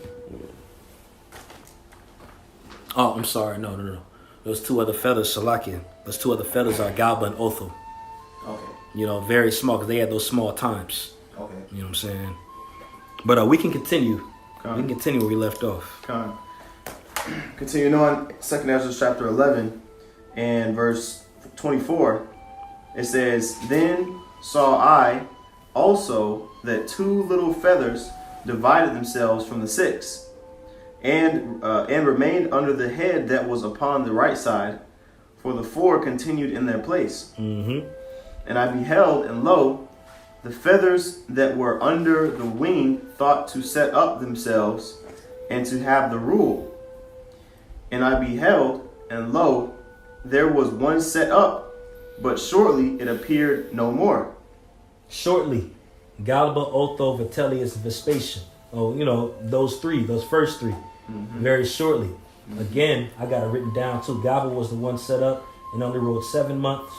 Oh, I'm sorry. No. Those 2 other feathers, Salakian. Those 2 other feathers are Galba and Othel. Okay. Very small because they had those small times. Okay. You know what I'm saying? But we can continue. We can continue where we left off. Continuing on, 2nd Esdras chapter 11 and verse 24, it says, Then saw I also that 2 little feathers divided themselves from the 6, and remained under the head that was upon the right side, for the 4 continued in their place. Mm-hmm. And I beheld, and lo, The feathers that were under the wing thought to set up themselves and to have the rule. And I beheld, and lo, there was one set up, but shortly it appeared no more. Shortly, Galba, Otho, Vitellius, Vespasian. Oh, you know, those first three. Very shortly. Again, I got it written down too. Galba was the one set up and only ruled 7 months.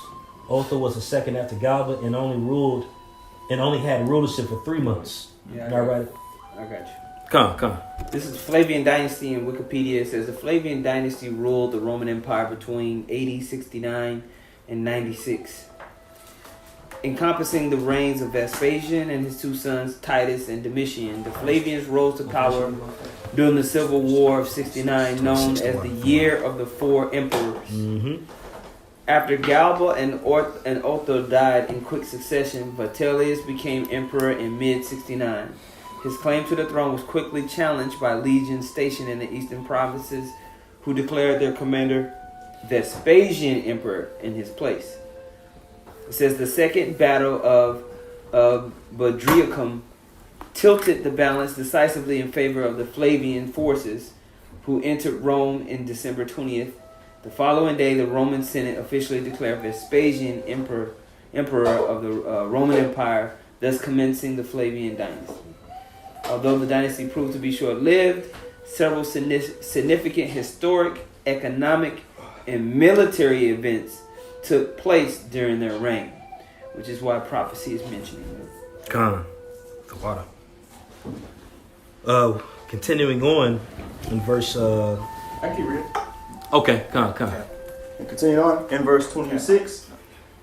Otho was the second after Galba and only had rulership for 3 months. Yeah, All right. I got you. Come. This is Flavian dynasty in Wikipedia. It says the Flavian dynasty ruled the Roman Empire between AD 69 and 96, encompassing the reigns of Vespasian and his 2 sons Titus and Domitian. The Flavians rose to power during the Civil War of 69, known as the Year of the 4 Emperors. After Galba and Otho died in quick succession, Vitellius became emperor in mid-69. His claim to the throne was quickly challenged by legions stationed in the eastern provinces, who declared their commander Vespasian emperor in his place. It says the second battle of Bedriacum tilted the balance decisively in favor of the Flavian forces, who entered Rome in December 20th. The following day, the Roman Senate officially declared Vespasian emperor of the Roman Empire, thus commencing the Flavian dynasty. Although the dynasty proved to be short-lived, several significant historic, economic, and military events took place during their reign, which is why prophecy is mentioning them. Come. The water. Continuing on in verse. I can read it. Okay, come. And continue on in verse 26.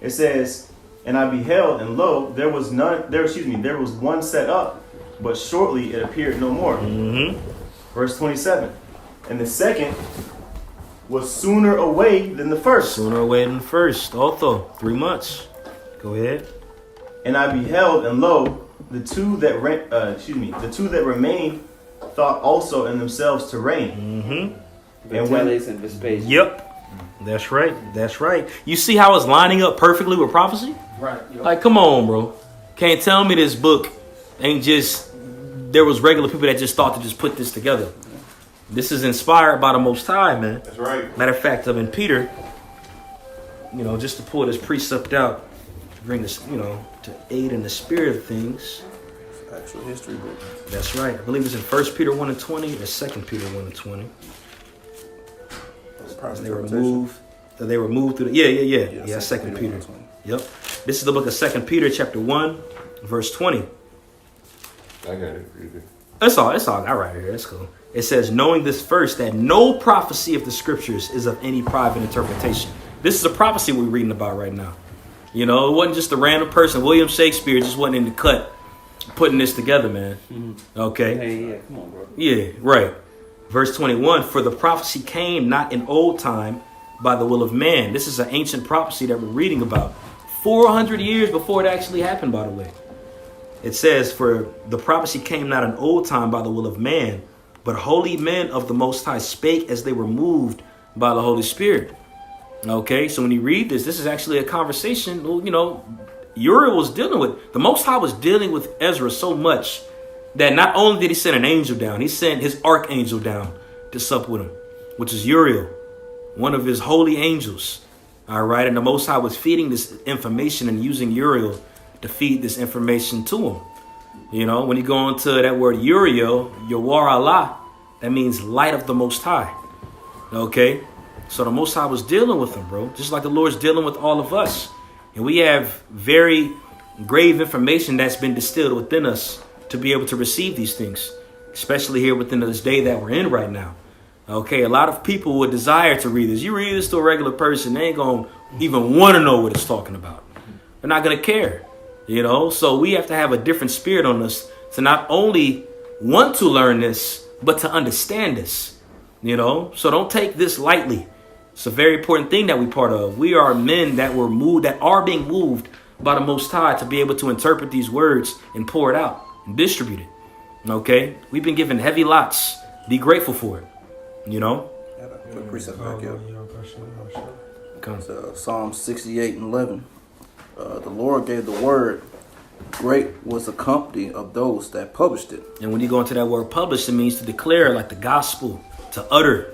It says, "And I beheld, and lo, there was one set up, but shortly it appeared no more." Verse 27. "And the second was sooner away than the first." Sooner away than the first. Otho, 3 months. Go ahead. "And I beheld, and lo, the two that remained thought also in themselves to reign." Vitellius and Vespasian. Yep. That's right. You see how it's lining up perfectly with prophecy? Right. Yep. Like, come on, bro. Can't tell me this book ain't just, there was regular people that just thought to just put this together. This is inspired by the Most High, man. That's right. Matter of fact, in Peter, just to pull this precept out, to bring this, to aid in the spirit of things. It's an actual history book. That's right. I believe it's in 1 Peter 1 and 20 or 2 Peter 1 and 20. They were moved through the... Yeah, 2 Peter. Yep. This is the book of 2 Peter chapter 1, verse 20. I got it. That's all I right here. That's cool. It says, "Knowing this first, that no prophecy of the scriptures is of any private interpretation." This is a prophecy we're reading about right now. It wasn't just a random person. William Shakespeare just wasn't in the cut putting this together, man. Okay. Hey, yeah, come on, bro. Yeah, right. Verse 21, "For the prophecy came not in old time by the will of man." This is an ancient prophecy that we're reading about. 400 years before it actually happened, by the way. It says, "For the prophecy came not in old time by the will of man, but holy men of the Most High spake as they were moved by the Holy Spirit." Okay, so when you read this is actually a conversation, Uriel was dealing with. The Most High was dealing with Esdras so much that not only did he send an angel down, he sent his archangel down to sup with him, which is Uriel, one of his holy angels. All right, and the Most High was feeding this information and using Uriel to feed this information to him. When you go into that word Uriel, Yawar Allah, that means light of the Most High. Okay, so the Most High was dealing with him, bro, just like the Lord's dealing with all of us. And we have very grave information that's been distilled within us to be able to receive these things, especially here within this day that we're in right now. Okay, a lot of people would desire to read this. You read this to a regular person, they ain't going to even want to know what it's talking about. They're not going to care, So we have to have a different spirit on us to not only want to learn this, but to understand this, So don't take this lightly. It's a very important thing that we're part of. We are men that are being moved by the Most High to be able to interpret these words and pour it out and distribute it. Okay? We've been given heavy lots. Be grateful for it. Quick precept back here. Come. Psalm 68 and 11. The Lord gave the word, Great was the company of those that published it. And when you go into that word publish, it means to declare, like the gospel, to utter.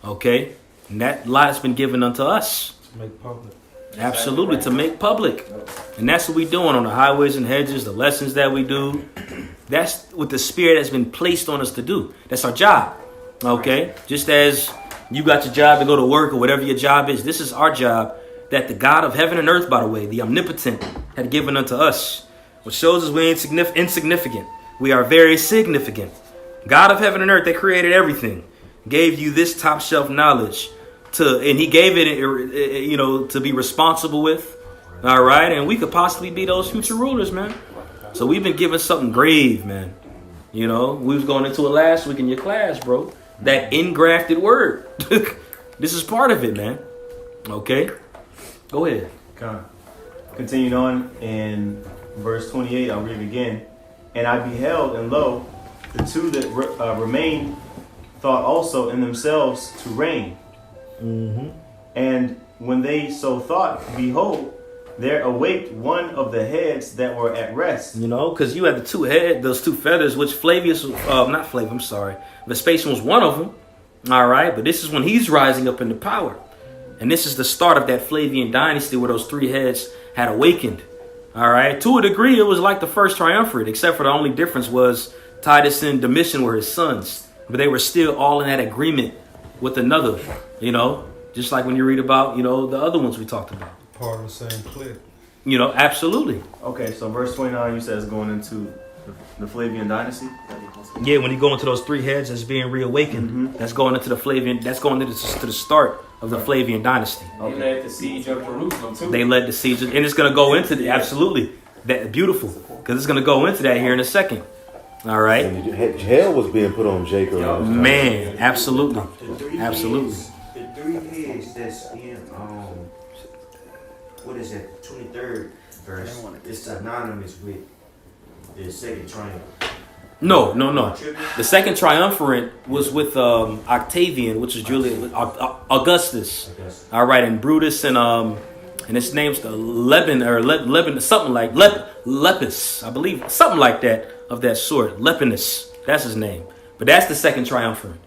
Okay? And that light has been given unto us. To make public. Absolutely, to make public. And that's what we're doing on the highways and hedges, the lessons that we do. That's what the Spirit has been placed on us to do. That's our job. Okay? Just as you got your job to go to work or whatever your job is, this is our job that the God of heaven and earth, by the way, the omnipotent, had given unto us. Which shows us we ain't insignificant. We are very significant. God of heaven and earth, that created everything, gave you this top shelf knowledge and he gave it, to be responsible with. All right. And we could possibly be those future rulers, man. So we've been given something grave, man. We was going into it last week in your class, bro. That engrafted word. This is part of it, man. Okay. Go ahead. Continuing on in verse 28, I'll read it again. And I beheld, and lo, the two that remained thought also in themselves to reign. Mm-hmm. And when they so thought, behold, there awaked one of the heads that were at rest. Because you had the two those two feathers, which Vespasian was one of them. All right. But this is when he's rising up into power. And this is the start of that Flavian dynasty where those three heads had awakened. All right. To a degree, it was like the first triumvirate, except for the only difference was Titus and Domitian were his sons. But they were still all in that agreement with another, just like when you read about, the other ones we talked about. Part of the same clique. Absolutely. Okay, so verse 29, you said is going into the Flavian dynasty? Yeah, when you go into those three heads that's being reawakened, that's going into the Flavian, that's going into to the start of the Flavian dynasty. They led the siege of Jerusalem too. They led the siege, and it's going to go into absolutely that beautiful, because it's going to go into that here in a second. All right. And hell was being put on Jacob. Man, absolutely, absolutely. The three heads that's in what is that? 23rd verse. It's synonymous with the second triumph. No. The second triumvirate was with Octavian, which is Julius Augustus. All right, and Brutus and his name's Lebanon, something like Lepus, I believe, something like that of that sort. Lepinus, that's his name. But that's the second triumvirate.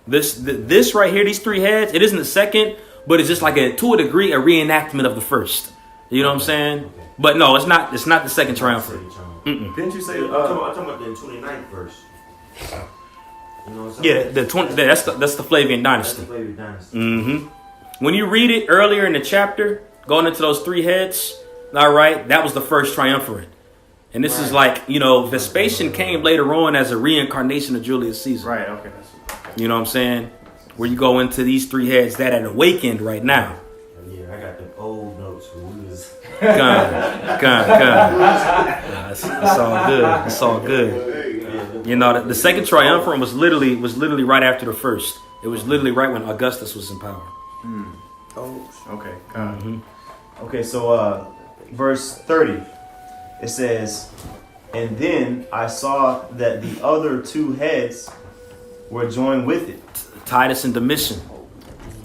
This right here, these three heads, it isn't the second, but it's just like to a degree a reenactment of the first. You know what I'm saying? But no, it's not. It's not the second triumvirate. Didn't you say? I'm talking about the 29th verse. Yeah, that's the Flavian dynasty. That's the Flavian dynasty. Mm-hmm. When you read it earlier in the chapter, going into those three heads, all right, that was the first triumvirate. And this is like, Vespasian came later on as a reincarnation of Julius Caesar. Right, okay. You know what I'm saying? Where you go into these three heads that had awakened right now. Yeah, I got the old notes when we was. It's all good. It's all good. The second triumvirate was literally right after the first. It was literally right when Augustus was in power. Oh, okay. Okay, so verse 30, it says, and then I saw that the other two heads were joined with it. Titus and Domitian.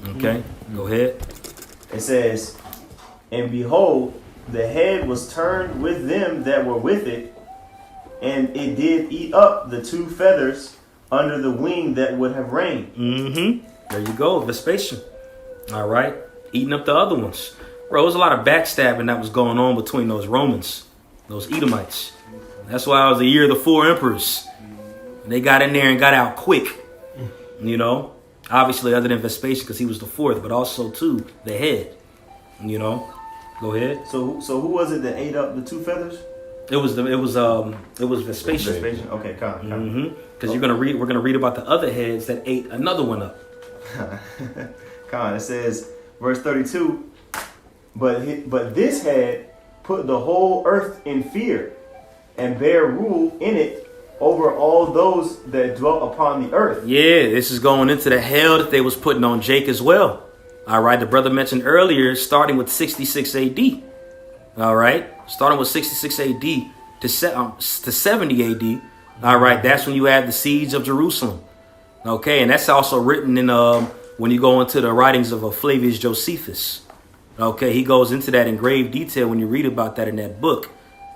Okay, go ahead. It says, and behold, the head was turned with them that were with it, and it did eat up the two feathers under the wing that would have reigned. Mm-hmm. There you go, Vespasian. All right, eating up the other ones. Bro, there was a lot of backstabbing that was going on between those Romans, those Edomites. That's why it was the year of the four emperors. They got in there and got out quick. Obviously other than Vespasian because he was the fourth, but also too the head. Go ahead. So who was it that ate up the two feathers? It was Vespasian. Vespasian. Okay, come. Because we're gonna read about the other heads that ate another one up. It says, verse 32. But this head put the whole earth in fear, and bare rule in it over all those that dwelt upon the earth. Yeah, this is going into the hell that they was putting on Jake as well. All right, the brother mentioned earlier, starting with 66 AD. All right, starting with 66 AD to 70 AD. All right, that's when you have the siege of Jerusalem. Okay, and that's also written in when you go into the writings of Flavius Josephus. Okay, he goes into that in grave detail when you read about that in that book.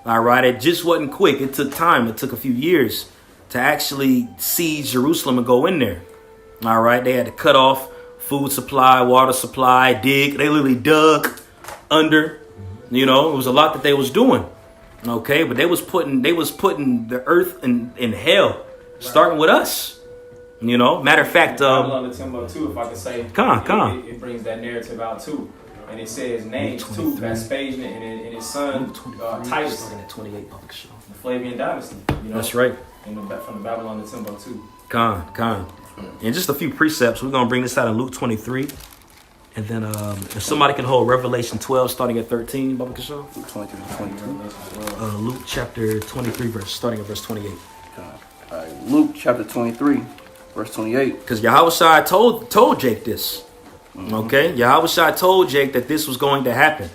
All right, it just wasn't quick. It took time. It took a few years to actually siege Jerusalem and go in there. All right, they had to cut off food supply, water supply, dig. They literally dug under. You know, it was a lot that they was doing. Okay, but they was putting the earth in hell, starting with us. You know, matter of fact, Babylon the Temple too, if I could say, it brings that narrative out too. And it says names too, Vespasian and his son Titus, the Flavian dynasty. You know? That's right. From the Babylon the Temple too. Con. And just a few precepts. We're gonna bring this out in Luke 23, and then if somebody can hold Revelation 12, starting at 13, Baba Kashaw. Luke 23 to 22. Luke chapter 23, starting at verse 28. All right, Luke chapter 23, verse 28. Because Yahushua told Jake this. Okay, Yahushua told Jake that this was going to happen,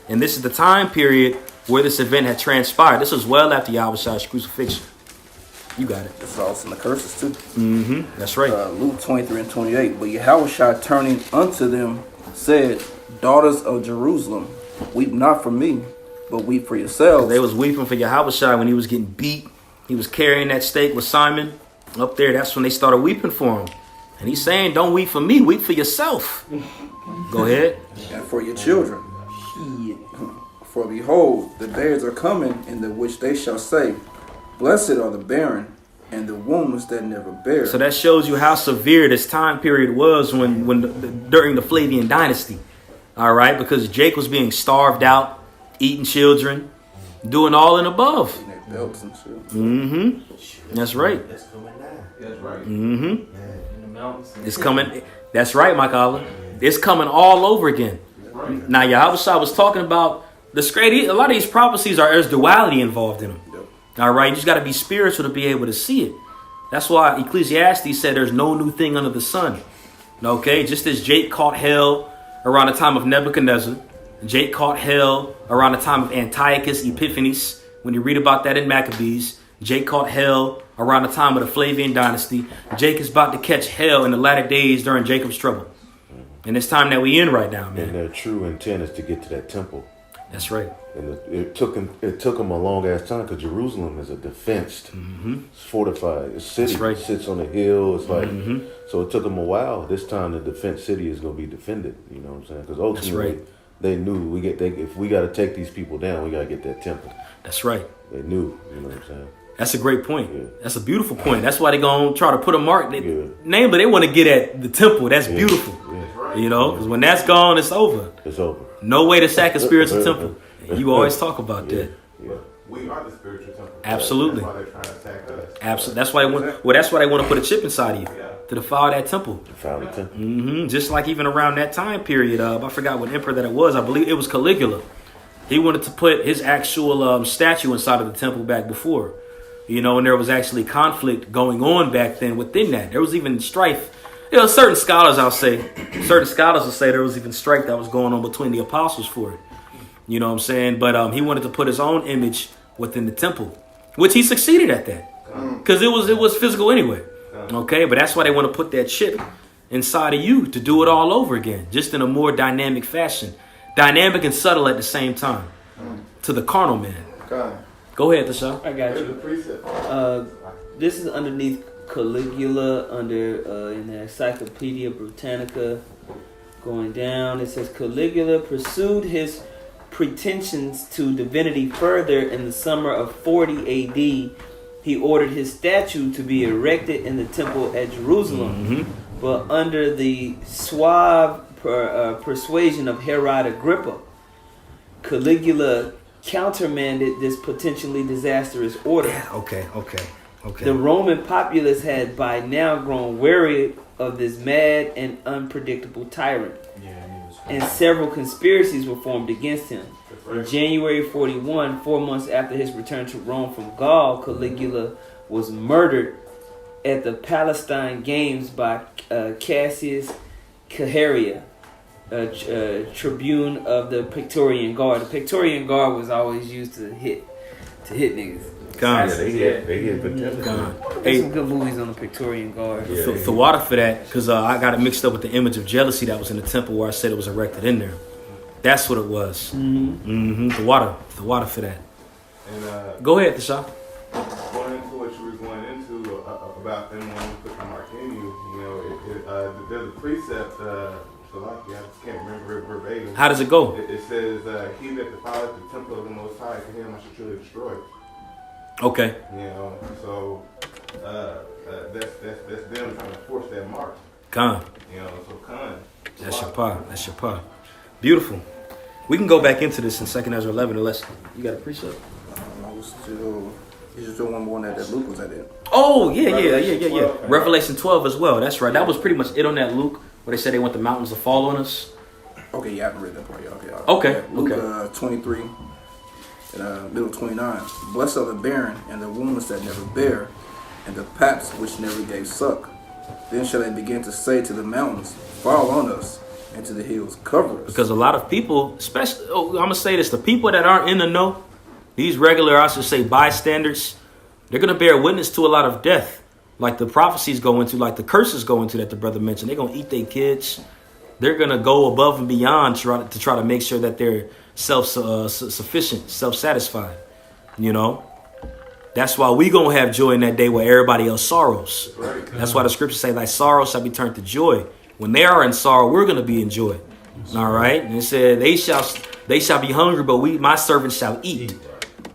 and this is the time period where this event had transpired. This was well after Yahushua's crucifixion. You got it. This is also in the curses too. Mm-hmm. That's right. Luke 23 and 28. But Yahushua turning unto them said, Daughters of Jerusalem, weep not for me, but weep for yourselves. They was weeping for Yahushua when he was getting beat. He was carrying that stake with Simon up there. That's when they started weeping for him. And he's saying, don't weep for me, weep for yourself. Go ahead. And for your children. For behold, the days are coming in the which they shall say, Blessed are the barren and the wombs that never bear. So that shows you how severe this time period was during the Flavian dynasty. All right, because Jake was being starved out, eating children, doing all and above. Belts and shit. Mm-hmm. That's right. That's coming down. That's right. Mm-hmm. In the mountains. It's coming. That's right, Mike Allah. It's coming all over again. Right. Now, Yahushua was talking about a lot of these prophecies there's duality involved in them. All right, you just got to be spiritual to be able to see it. That's why Ecclesiastes said there's no new thing under the sun. Okay, just as Jake caught hell around the time of Nebuchadnezzar, Jake caught hell around the time of Antiochus Epiphanes. When you read about that in Maccabees, Jake caught hell around the time of the Flavian dynasty. Jake is about to catch hell in the latter days during Jacob's trouble. And it's time that we in right now, man. And their true intent is to get to that temple. That's right. And it took them a long ass time because Jerusalem is a defensed, fortified city. That's right. It sits on a hill. It's like so. It took them a while. This time the defense city is going to be defended. You know what I'm saying? Because ultimately they knew if we got to take these people down, we got to get that temple. That's right. They knew. You know what I'm saying? That's a great point. Yeah. That's a beautiful point. That's why they're going to try to put a mark. Namely, they want to get at the temple. That's beautiful. Yeah. You know, because when that's gone, it's over. It's over. No way to sack a spiritual temple. And you always talk about that. Yeah. We are the spiritual temple. Absolutely. That's why they're trying to attack us. Absolutely. That's why they want to put a chip inside of you to defile that temple. Defile the temple. Just like even around that time period, I forgot what emperor that it was. I believe it was Caligula. He wanted to put his actual statue inside of the temple back before. You know, and there was actually conflict going on back then within that. There was even strife. You know, certain scholars will say there was even strife that was going on between the apostles for it. You know what I'm saying? But he wanted to put his own image within the temple, which he succeeded at that because it was physical anyway. Okay, but that's why they want to put that chip inside of you to do it all over again, just in a more dynamic fashion, dynamic and subtle at the same time to the carnal man. Go ahead, Tasha. I got you. This is underneath Caligula under in the Encyclopedia Britannica. Going down, it says Caligula pursued his pretensions to divinity further. In the summer of 40 AD, he ordered his statue to be erected in the temple at Jerusalem, but under the suave persuasion of Herod Agrippa, Caligula countermanded this potentially disastrous order. Okay. The Roman populace had by now grown wary of this mad and unpredictable tyrant, and several conspiracies were formed against him. In January 41, 4 months after his return to Rome from Gaul, Caligula was murdered at the Palestine Games by Cassius Caharia, tribune of the Praetorian Guard. The Praetorian Guard was always used to hit niggas. They hit There's some good movies on the Praetorian Guard. The water for that, because I got it mixed up with the image of jealousy that was in the temple where I said it was erected in there. That's what it was. The water for that. And Go ahead, Deshaun. going into what you were going into about them wanting to put the mark in you, you know, there's a precept, I just can't remember it verbatim. How does it go? It says, he that defileth the temple of the Most High, to him I shall truly destroy. Okay. You know, so that's them trying to force that mark. Con. You know, so con. That's your pa. That's your pa. Beautiful. We can go back into this in 2 Ezra 11 unless you got a precept. I was still, you just doing one more that Luke was at it. Oh, yeah. Revelation 12. Revelation 12 as well. That's right. That was pretty much it on that Luke, where they said they want the mountains to fall on us. Okay, yeah, I haven't read that part yet. Okay, Yeah, Luke 23, middle 29. Blessed are the barren and the wombs that never bear, and the paps which never gave suck. Then shall they begin to say to the mountains, fall on us, and to the hills, cover us. Because a lot of people, especially, I'm going to say this, the people that aren't in the know, these regular, I should say, bystanders, they're going to bear witness to a lot of death. Like the prophecies go into, like the curses go into that the brother mentioned. They're going to eat their kids. They're going to go above and beyond to try to make sure that they're self-sufficient, self-satisfied. You know? That's why we going to have joy in that day where everybody else sorrows. Right. That's why the scriptures say, thy sorrow shall be turned to joy. When they are in sorrow, we're going to be in joy. All right? And it said, they shall be hungry, but my servants shall eat.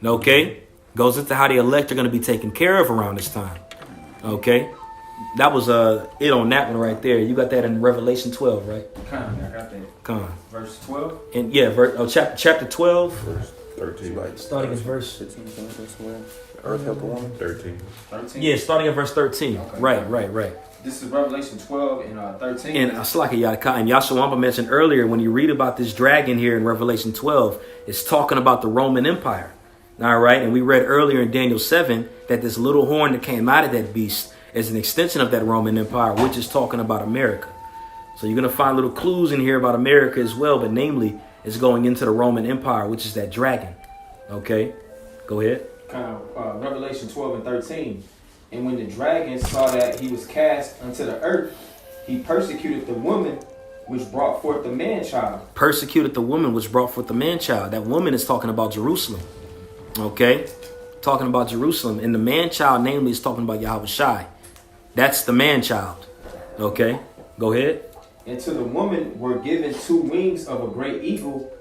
Okay? Goes into how the elect are going to be taken care of around this time. Okay? That was it on that one right there. You got that in Revelation 12, right? I got that. Come on. Verse 12. And yeah, chapter 12. Verse 13. Starting at verse 15, Earth help the woman. 13. 13. Yeah, starting at verse 13. Okay. Right. This is Revelation 12 and 13. And Yashawamba mentioned earlier, when you read about this dragon here in Revelation 12, it's talking about the Roman Empire. All right. And we read earlier in Daniel 7 that this little horn that came out of that beast is an extension of that Roman Empire, which is talking about America. So you're going to find little clues in here about America as well. But namely, it's going into the Roman Empire, which is that dragon. Okay. Go ahead. Revelation 12 and 13. And when the dragon saw that he was cast unto the earth, he persecuted the woman which brought forth the man-child. Persecuted the woman which brought forth the man-child. That woman is talking about Jerusalem. Okay? Talking about Jerusalem. And the man-child, namely, is talking about Yahweh Shai. That's the man-child. Okay? Go ahead. And to the woman were given 2 wings of a great eagle,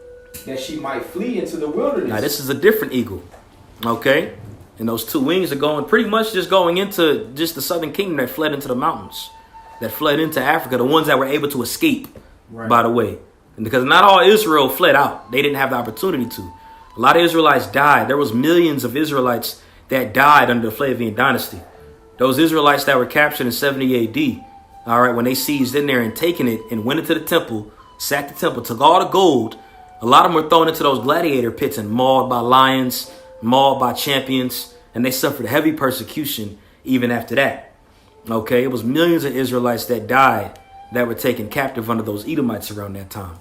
that she might flee into the wilderness. Now, this is a different eagle. Okay? And those 2 wings are going pretty much just going into just the southern kingdom that fled into the mountains, that fled into Africa, the ones that were able to escape, by the way. And because not all Israel fled out. They didn't have the opportunity to. A lot of Israelites died. There was millions of Israelites that died under the Flavian dynasty. Those Israelites that were captured in 70 AD, all right, when they seized in there and taken it and went into the temple, sacked the temple, took all the gold, a lot of them were thrown into those gladiator pits and mauled by lions, mauled by champions, and they suffered heavy persecution even after that. Okay, it was millions of Israelites that died that were taken captive under those Edomites around that time.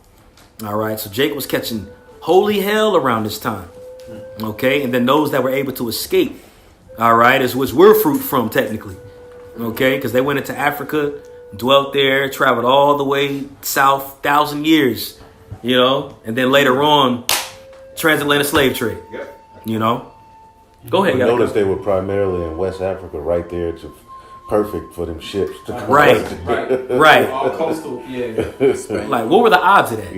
All right, so Jacob was catching holy hell around this time. Okay, and then those that were able to escape, all right, is which we're fruit from technically. Okay, because they went into Africa, dwelt there, traveled all the way south, 1,000 years, you know, and then later on, transatlantic slave trade. Yep. You know, go ahead. Notice they were primarily in West Africa, right there. It's perfect for them ships to come. Right. All coastal, yeah. Like, what were the odds of that?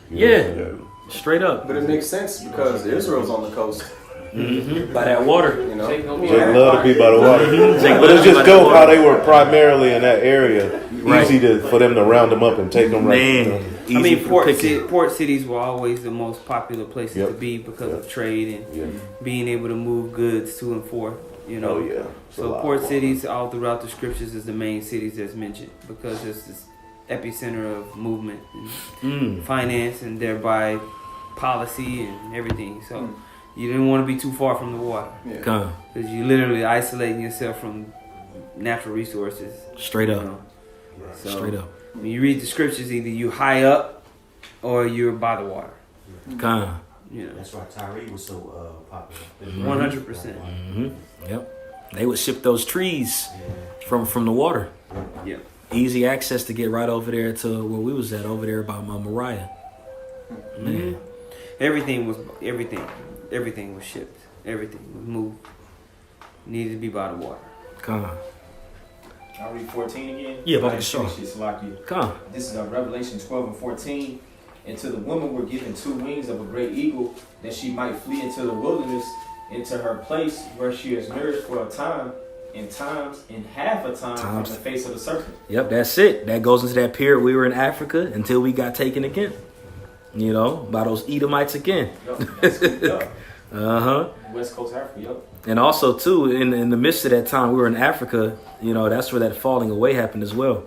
Yeah. Straight up. But it makes sense because Israel's on the coast. By that water. You know, Jake gonna be Jake happy. love to be by the water. But it's just dope how they were primarily in that area. Right. Easy for them to round them up and take them right. Man, I mean, port port cities were always the most popular places to be because of trade and being able to move goods to and forth. You know, Oh, yeah. It's a so lot port more. cities all throughout the scriptures is the main cities that's mentioned because it's this epicenter of movement and finance and thereby policy and everything. So you didn't want to be too far from the water Come. because you literally isolating yourself from natural resources. Straight You up. know? So Straight up. when you read the scriptures, either you high up or you're by the water. Come. You know, That's why Tyree was so popular. 100%. Yep. They would ship those trees from the water. Yeah. Easy access to get right over there to where we was at, over there by Moriah. Man. Everything was shipped. everything was moved. Needed to be by the water. Come on. I'll read 14 again. Yeah, Go but ahead and sure. finish this, Salaki. Come on. This is Revelation 12 and 14. And to the woman were given 2 wings of a great eagle, that she might flee into the wilderness, into her place where she is nourished for a time, and times, and half a time from the face of the serpent. Yep, that's it. That goes into that period we were in Africa until we got taken again. You know, by those Edomites again. Yup, that's good. Yup. Uh-huh. West Coast Africa, yup. And also, too, in the midst of that time we were in Africa, you know, that's where that falling away happened as well.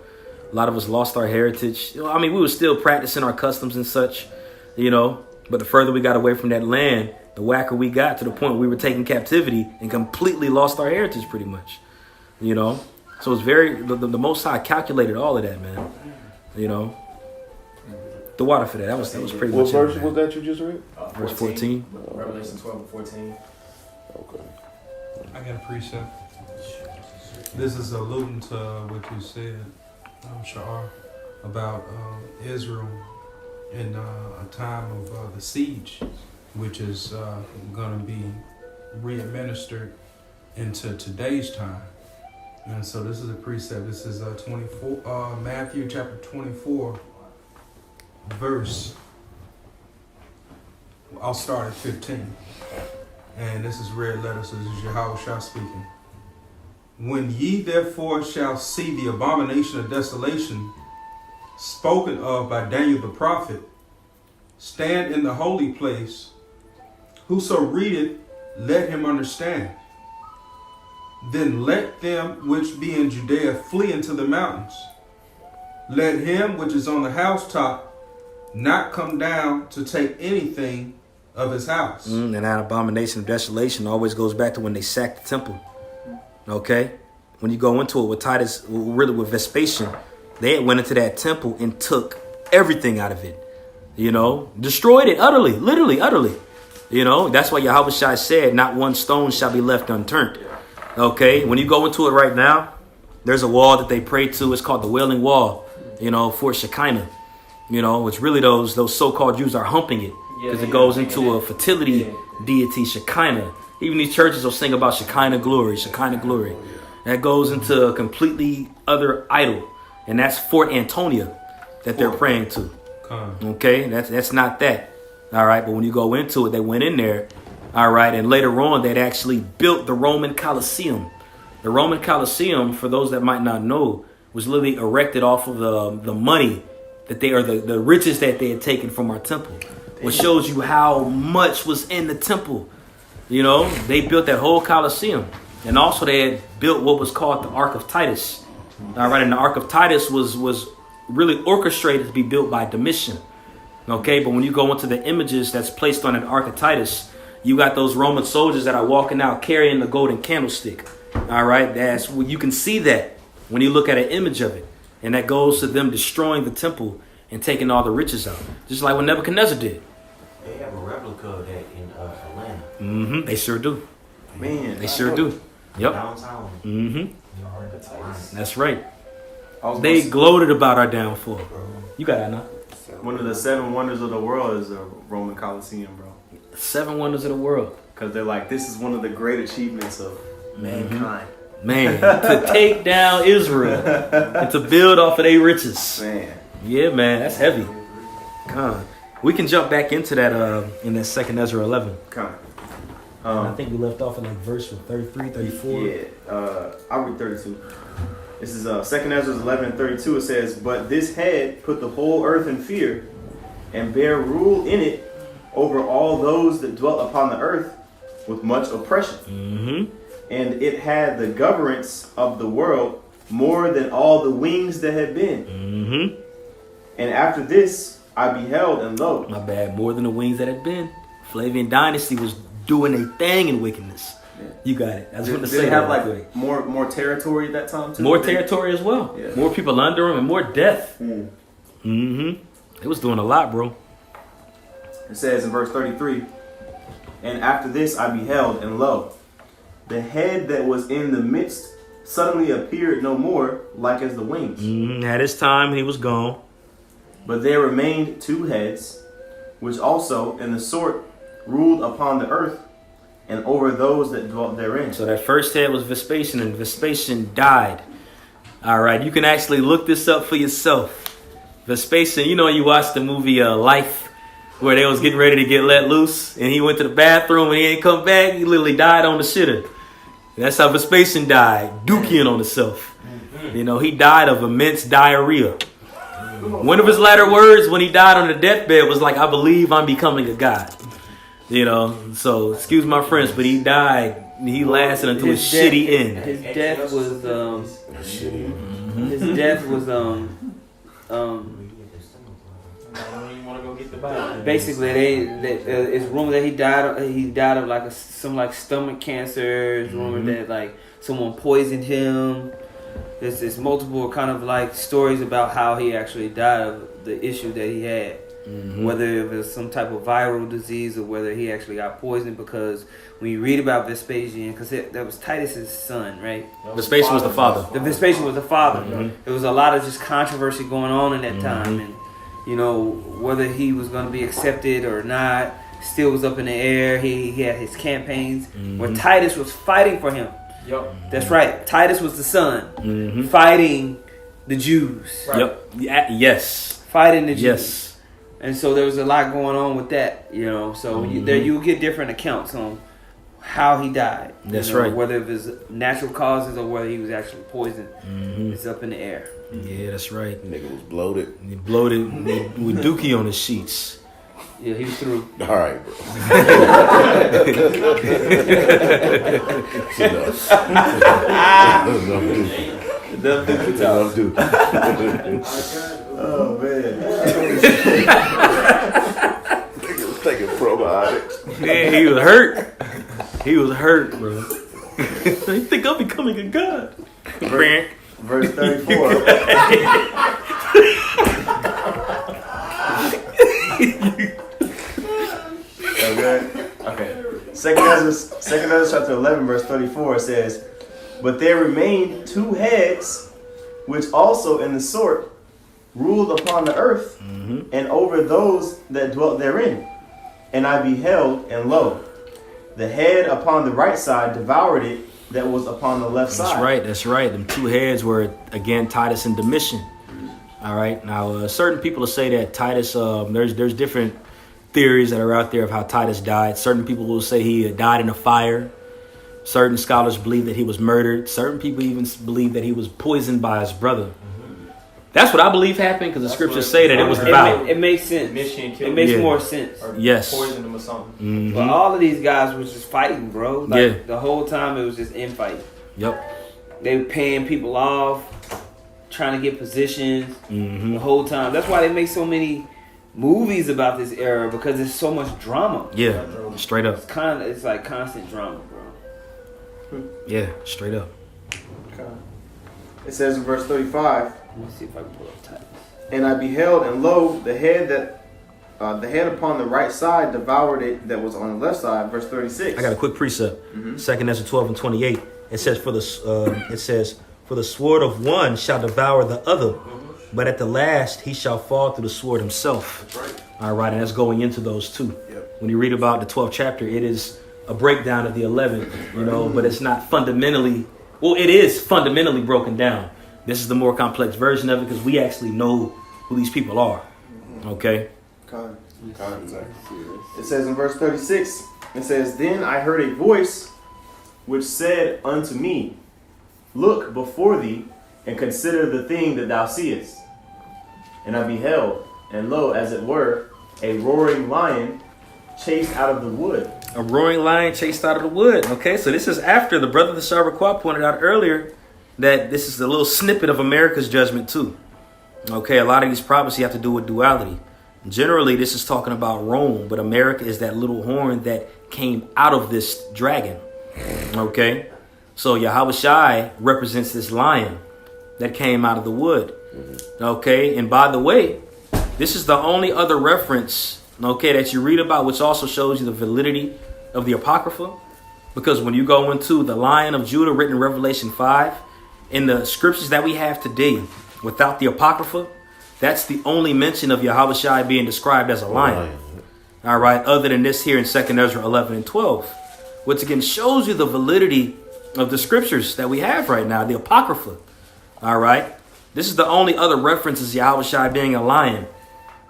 A lot of us lost our heritage. I mean, we were still practicing our customs and such, you know, but the further we got away from that land, the whacker we got, to the point we were taking captivity and completely lost our heritage pretty much, you know. So it's the Most High calculated all of that, man, you know. The water for that was pretty What much verse it, was that you just read? Verse 14. Revelation 12 and 14. Okay. I got a precept. This is alluding to what you said, Sha'ar, about Israel in a time of the siege, which is going to be re-administered into today's time. And so this is a precept. This is 24, Matthew chapter 24, verse. I'll start at 15. And this is red letters, so this is Yahweh Shah speaking. When ye therefore shall see the abomination of desolation spoken of by Daniel the prophet, stand in the holy place. Whoso readeth, let him understand. Then let them which be in Judea flee into the mountains. Let him which is on the housetop not come down to take anything of his house. And that abomination of desolation always goes back to when they sacked the temple. Okay? When you go into it with Titus, really with Vespasian, they went into that temple and took everything out of it. You know, destroyed it utterly, literally, utterly. You know, that's why Yahweh Shai said, not one stone shall be left unturned. Okay? When you go into it right now, there's a wall that they pray to. It's called the Wailing Wall, you know, for Shekinah. You know, it's really those so-called Jews are humping it because it goes into a fertility deity, Shekinah. Even these churches will sing about Shekinah glory, Shekinah glory. That goes into a completely other idol, and that's Fort Antonia that they're praying to. Okay, that's not that. All right, but when you go into it, they went in there. All right, and later on, they'd actually built the Roman Colosseum. The Roman Colosseum, for those that might not know, was literally erected off of the money that they are the riches that they had taken from our temple, which shows you how much was in the temple. You know, they built that whole Colosseum, and also they had built what was called the Ark of Titus. All right, and the Ark of Titus was really orchestrated to be built by Domitian. Okay, but when you go into the images that's placed on an Ark of Titus, you got those Roman soldiers that are walking out carrying the golden candlestick. All right, that's you can see that when you look at an image of it, and that goes to them destroying the temple and taking all the riches out, just like what Nebuchadnezzar did. They have a replica of that in Atlanta. Mm-hmm. They sure do. Man, They sure do. Yep. Downtown. Mm-hmm. That's right. They They gloated about our downfall. You got that now. one of the 7 wonders of the world is the Roman Colosseum, bro. 7 wonders of the world. Because they're like, this is one of the great achievements of mankind. Man, to take down Israel and to build off of their riches. Man. Yeah, man, that's heavy. God. We can jump back into that in that 2nd Ezra 11. Come I think we left off at like verse 33, 34. Yeah, I'll read 32. This is 2nd Ezra 11 and 32. It says, but this head put the whole earth in fear, and bare rule in it over all those that dwelt upon the earth with much oppression. Mm-hmm. And it had the governance of the world more than all the wings that had been. Mm-hmm. And after this I beheld, and lo, My bad, more than the wings that had been. Flavian dynasty was doing a thing in wickedness. Yeah. You got it. I was did going to they say have that. like more territory at that time too? More territory as well. Yeah. More people under him and more death. Mm. Mm-hmm. It was doing a lot, bro. It says in verse 33, and after this I beheld, and lo, the head that was in the midst suddenly appeared no more, like as the wings. At his time, he was gone. But there remained 2 heads, which also in the sort ruled upon the earth, and over those that dwelt therein. So that first head was Vespasian, and Vespasian died. All right, you can actually look this up for yourself. Vespasian, you know, you watched the movie Life, where they was getting ready to get let loose, and he went to the bathroom and he ain't come back. He literally died on the shitter. That's how Vespasian died, dookie on himself. You know, he died of immense diarrhea. One of his latter words when he died on the deathbed was like, "I believe I'm becoming a god." You know, so excuse my French, but he died. He lasted until his shitty end. His death was his death was basically it's rumored that he died of like some stomach cancer. It's rumored that like someone poisoned him. There's multiple kind of like stories about how he actually died of the issue that he had. Whether it was some type of viral disease or whether he actually got poisoned, because when you read about Vespasian, because that was Titus's son, right? Vespasian was the father. The Vespasian was the father. There was a lot of just controversy going on in that time, and you know whether he was going to be accepted or not still was up in the air. He had his campaigns where Titus was fighting for him. That's right. Titus was the son fighting the Jews. Right. Yes. Fighting the Jews. Yes. And so there was a lot going on with that, you know. So you'll get different accounts on how he died. That's right. Whether it was natural causes or whether he was actually poisoned. It's up in the air. Yeah, that's right. Nigga was bloated. He bloated with dookie on his sheets. Yeah, he was through. All right, bro. Enough do. Oh man. Nigga was taking probiotics. Man, he was hurt. He was hurt, bro. You think I'm becoming a god? Verse 34. Okay. Second Esdras chapter 11, verse 34 says, "But there remained 2 heads, which also in the sort ruled upon the earth, and over those that dwelt therein. And I beheld, and lo, the head upon the right side devoured it that was upon the left side." That's right. Them 2 heads were, again, Titus and Domitian. All right. Now, certain people will say that Titus, there's different theories that are out there of how Titus died. Certain people will say he died in a fire. Certain scholars believe that he was murdered. Certain people even believe that he was poisoned by his brother. That's what I believe happened, because the scriptures say that it was devoured. It makes sense. It makes more sense. Yes. Poisoned him or something. But all of these guys was just fighting, bro. Like the whole time it was just infighting. Yep. They were paying people off, trying to get positions the whole time. That's why they make so many movies about this era, because there's so much drama. Yeah, straight up. It's like constant drama, bro. Yeah, straight up. It says in verse 35, Let me see if I can pull up Titus. "And I beheld, and lo, the head upon the right side devoured it that was on the left side." Verse 36. I got a quick precept. 2 Ezra 12 and 28. It says, "For the sword of one shall devour the other, but at the last he shall fall through the sword himself." That's right. All right, and that's going into those 2. Yep. When you read about the 12th chapter, it is a breakdown of the 11th, but it's not fundamentally. Well, it is fundamentally broken down. This is the more complex version of it, because we actually know who these people are. Okay. It says in verse 36, it says, "Then I heard a voice which said unto me, Look before thee, and consider the thing that thou seest. And I beheld, and lo, as it were, a roaring lion chased out of the wood." A roaring lion chased out of the wood. Okay, so this is after the brother the Sarbaquah pointed out earlier that this is a little snippet of America's judgment too. Okay, a lot of these prophecies have to do with duality. Generally, this is talking about Rome, but America is that little horn that came out of this dragon. Okay, so Yahushua represents this lion that came out of the wood. Okay, and by the way, this is the only other reference, okay, that you read about, which also shows you the validity of the Apocrypha. Because when you go into the Lion of Judah written in Revelation 5, in the scriptures that we have today, without the Apocrypha, that's the only mention of Yahushua being described as a lion. All right, other than this here in 2 Ezra 11 and 12. which again shows you the validity of the scriptures that we have right now, the Apocrypha. All right. This is the only other references to Yahushua being a lion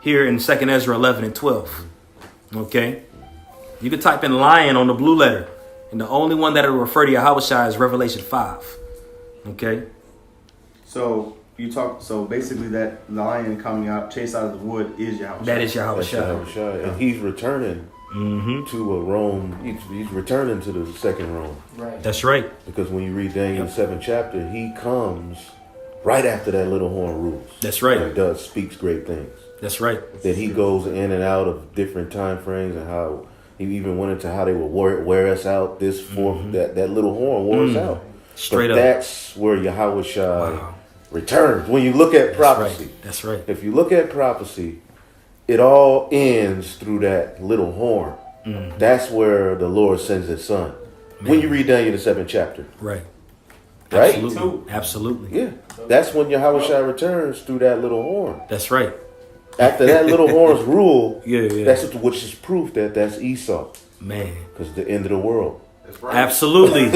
here in 2nd Ezra 11 and 12. Okay. You can type in lion on the blue letter, and the only one that will refer to Yahushua is Revelation 5. Okay. So so basically that lion coming out, chased out of the wood is Yahushua. That is That's Yahushua. Yahushua. And he's returning to a Rome. He's returning to the second Rome. Right. That's right. Because when you read Daniel 7th chapter, he comes right after that little horn rules. That's right. And speaks great things. That's right. That he goes in and out of different time frames, and how he even went into how they would wear us out. This fourth, that little horn wore us out. Straight up. That's where Yahushua returns. When you look at prophecy, That's right. if you look at prophecy, it all ends through that little horn. That's where the Lord sends his son. When you read Daniel the 7th chapter. Right. Right? Absolutely. Absolutely. Yeah. That's when Yahushua returns through that little horn. That's right. After that little horn's rule, Yeah. which is proof that that's Esau. Man. Because the end of the world. That's right. Absolutely.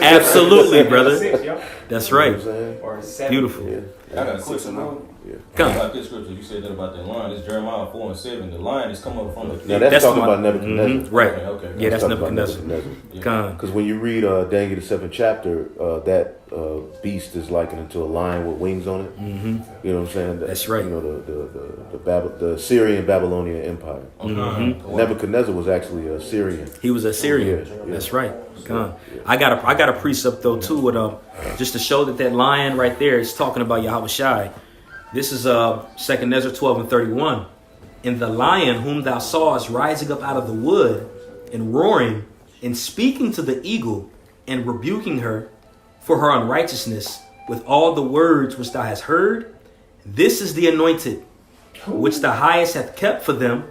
Absolutely, brother. 6, yo. That's You know right. what I'm saying? Or 7. Beautiful. Yeah. I got a question though. Come. About this scripture, you said that about that lion. It's Jeremiah 4 and 7. The lion is coming up from the Now pit. that's That's talking the about one. Nebuchadnezzar. Right. Okay. Yeah, that's talking about Nebuchadnezzar. Yeah. Come. Because when you read Daniel the 7th chapter, that beast is likened to a lion with wings on it. Mm-hmm. You know what I'm saying? That's right. You know the Syrian Babylonian Empire. Nebuchadnezzar was actually a Syrian. He was a Syrian. Yeah. That's right. Come. I got a precept though too with just to show that lion right there is talking about Yahushua. This is 2nd Ezra 12 and 31. And the lion whom thou sawest rising up out of the wood and roaring and speaking to the eagle and rebuking her for her unrighteousness with all the words which thou hast heard, this is the anointed which the highest hath kept for them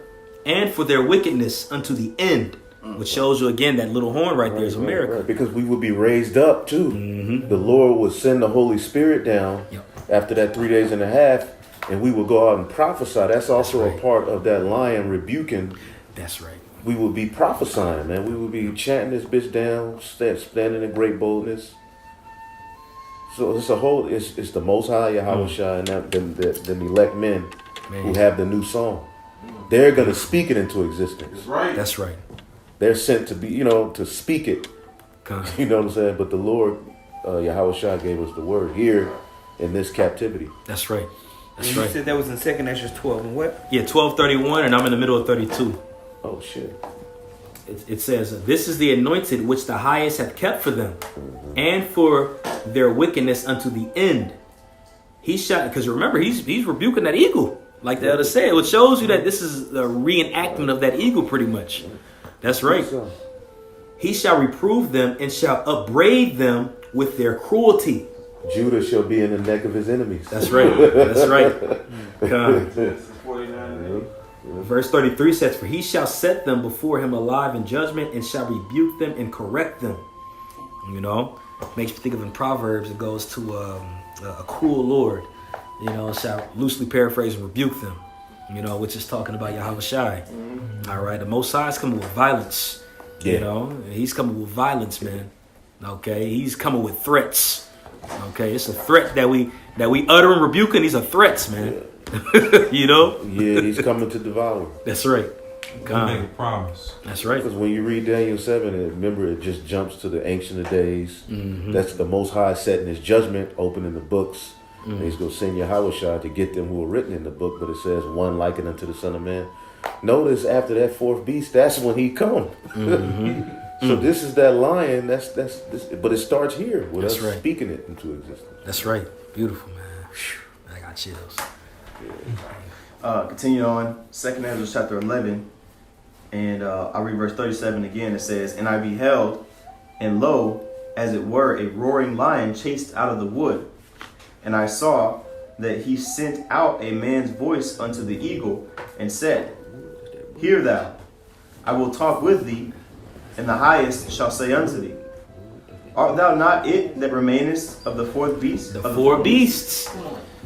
and for their wickedness unto the end. Which shows you again that little horn right there is a miracle. Right. Because we would be raised up too. The Lord would send the Holy Spirit down after that 3 days and a half, and we would go out and prophesy. That's also a part of that lion rebuking. That's right. We would be prophesying, man. We would be chanting this bitch down, standing in great boldness. So it's the Most High Yahushua and them elect men who have the new song. They're gonna speak it into existence. That's right. That's right. They're sent to be, to speak it. Come. You know what I'm saying? But the Lord, Yahushua gave us the word here in this captivity. That's right. That's You right. said that was in 2nd Ezra 12 and what? Yeah, 12:31, and I'm in the middle of 32. Oh shit. It says, "This is the anointed which the highest hath kept for them, and for their wickedness unto the end." He shall, because remember, he's rebuking that eagle, like the other said, which shows you that this is the reenactment of that eagle, pretty much. That's right. He shall reprove them and shall upbraid them with their cruelty. Judah shall be in the neck of his enemies. That's right. That's right. Come. 49. Verse 33 says, "For he shall set them before him alive in judgment and shall rebuke them and correct them." Makes me think of in Proverbs, it goes to a cruel Lord, shall loosely paraphrase and rebuke them, which is talking about Yahushua. All right. The Most High is coming with violence. He's coming with violence, man. Okay. He's coming with threats. Okay. It's a threat that we utter and rebuke, and these are threats, man. Yeah, he's coming to devour. That's right. Make a promise. That's right. Because when you read Daniel 7, remember it just jumps to the Ancient of Days. That's the Most High setting his judgment, opening the books. And he's going to send Yahushua to get them who are written in the book. But it says, one likened unto the Son of Man. Notice after that fourth beast, that's when he come. So this is that lion. That's this. But it starts here with us speaking it into existence. That's right. Beautiful, man. Whew. I got chills. Continue on, 2nd Ezra chapter 11, and I'll read verse 37 again. It says, "And I beheld, and lo, as it were a roaring lion chased out of the wood. And I saw that he sent out a man's voice unto the eagle, and said, Hear thou, I will talk with thee, and the highest shall say unto thee, Art thou not it that remainest of the fourth beast? The four beasts.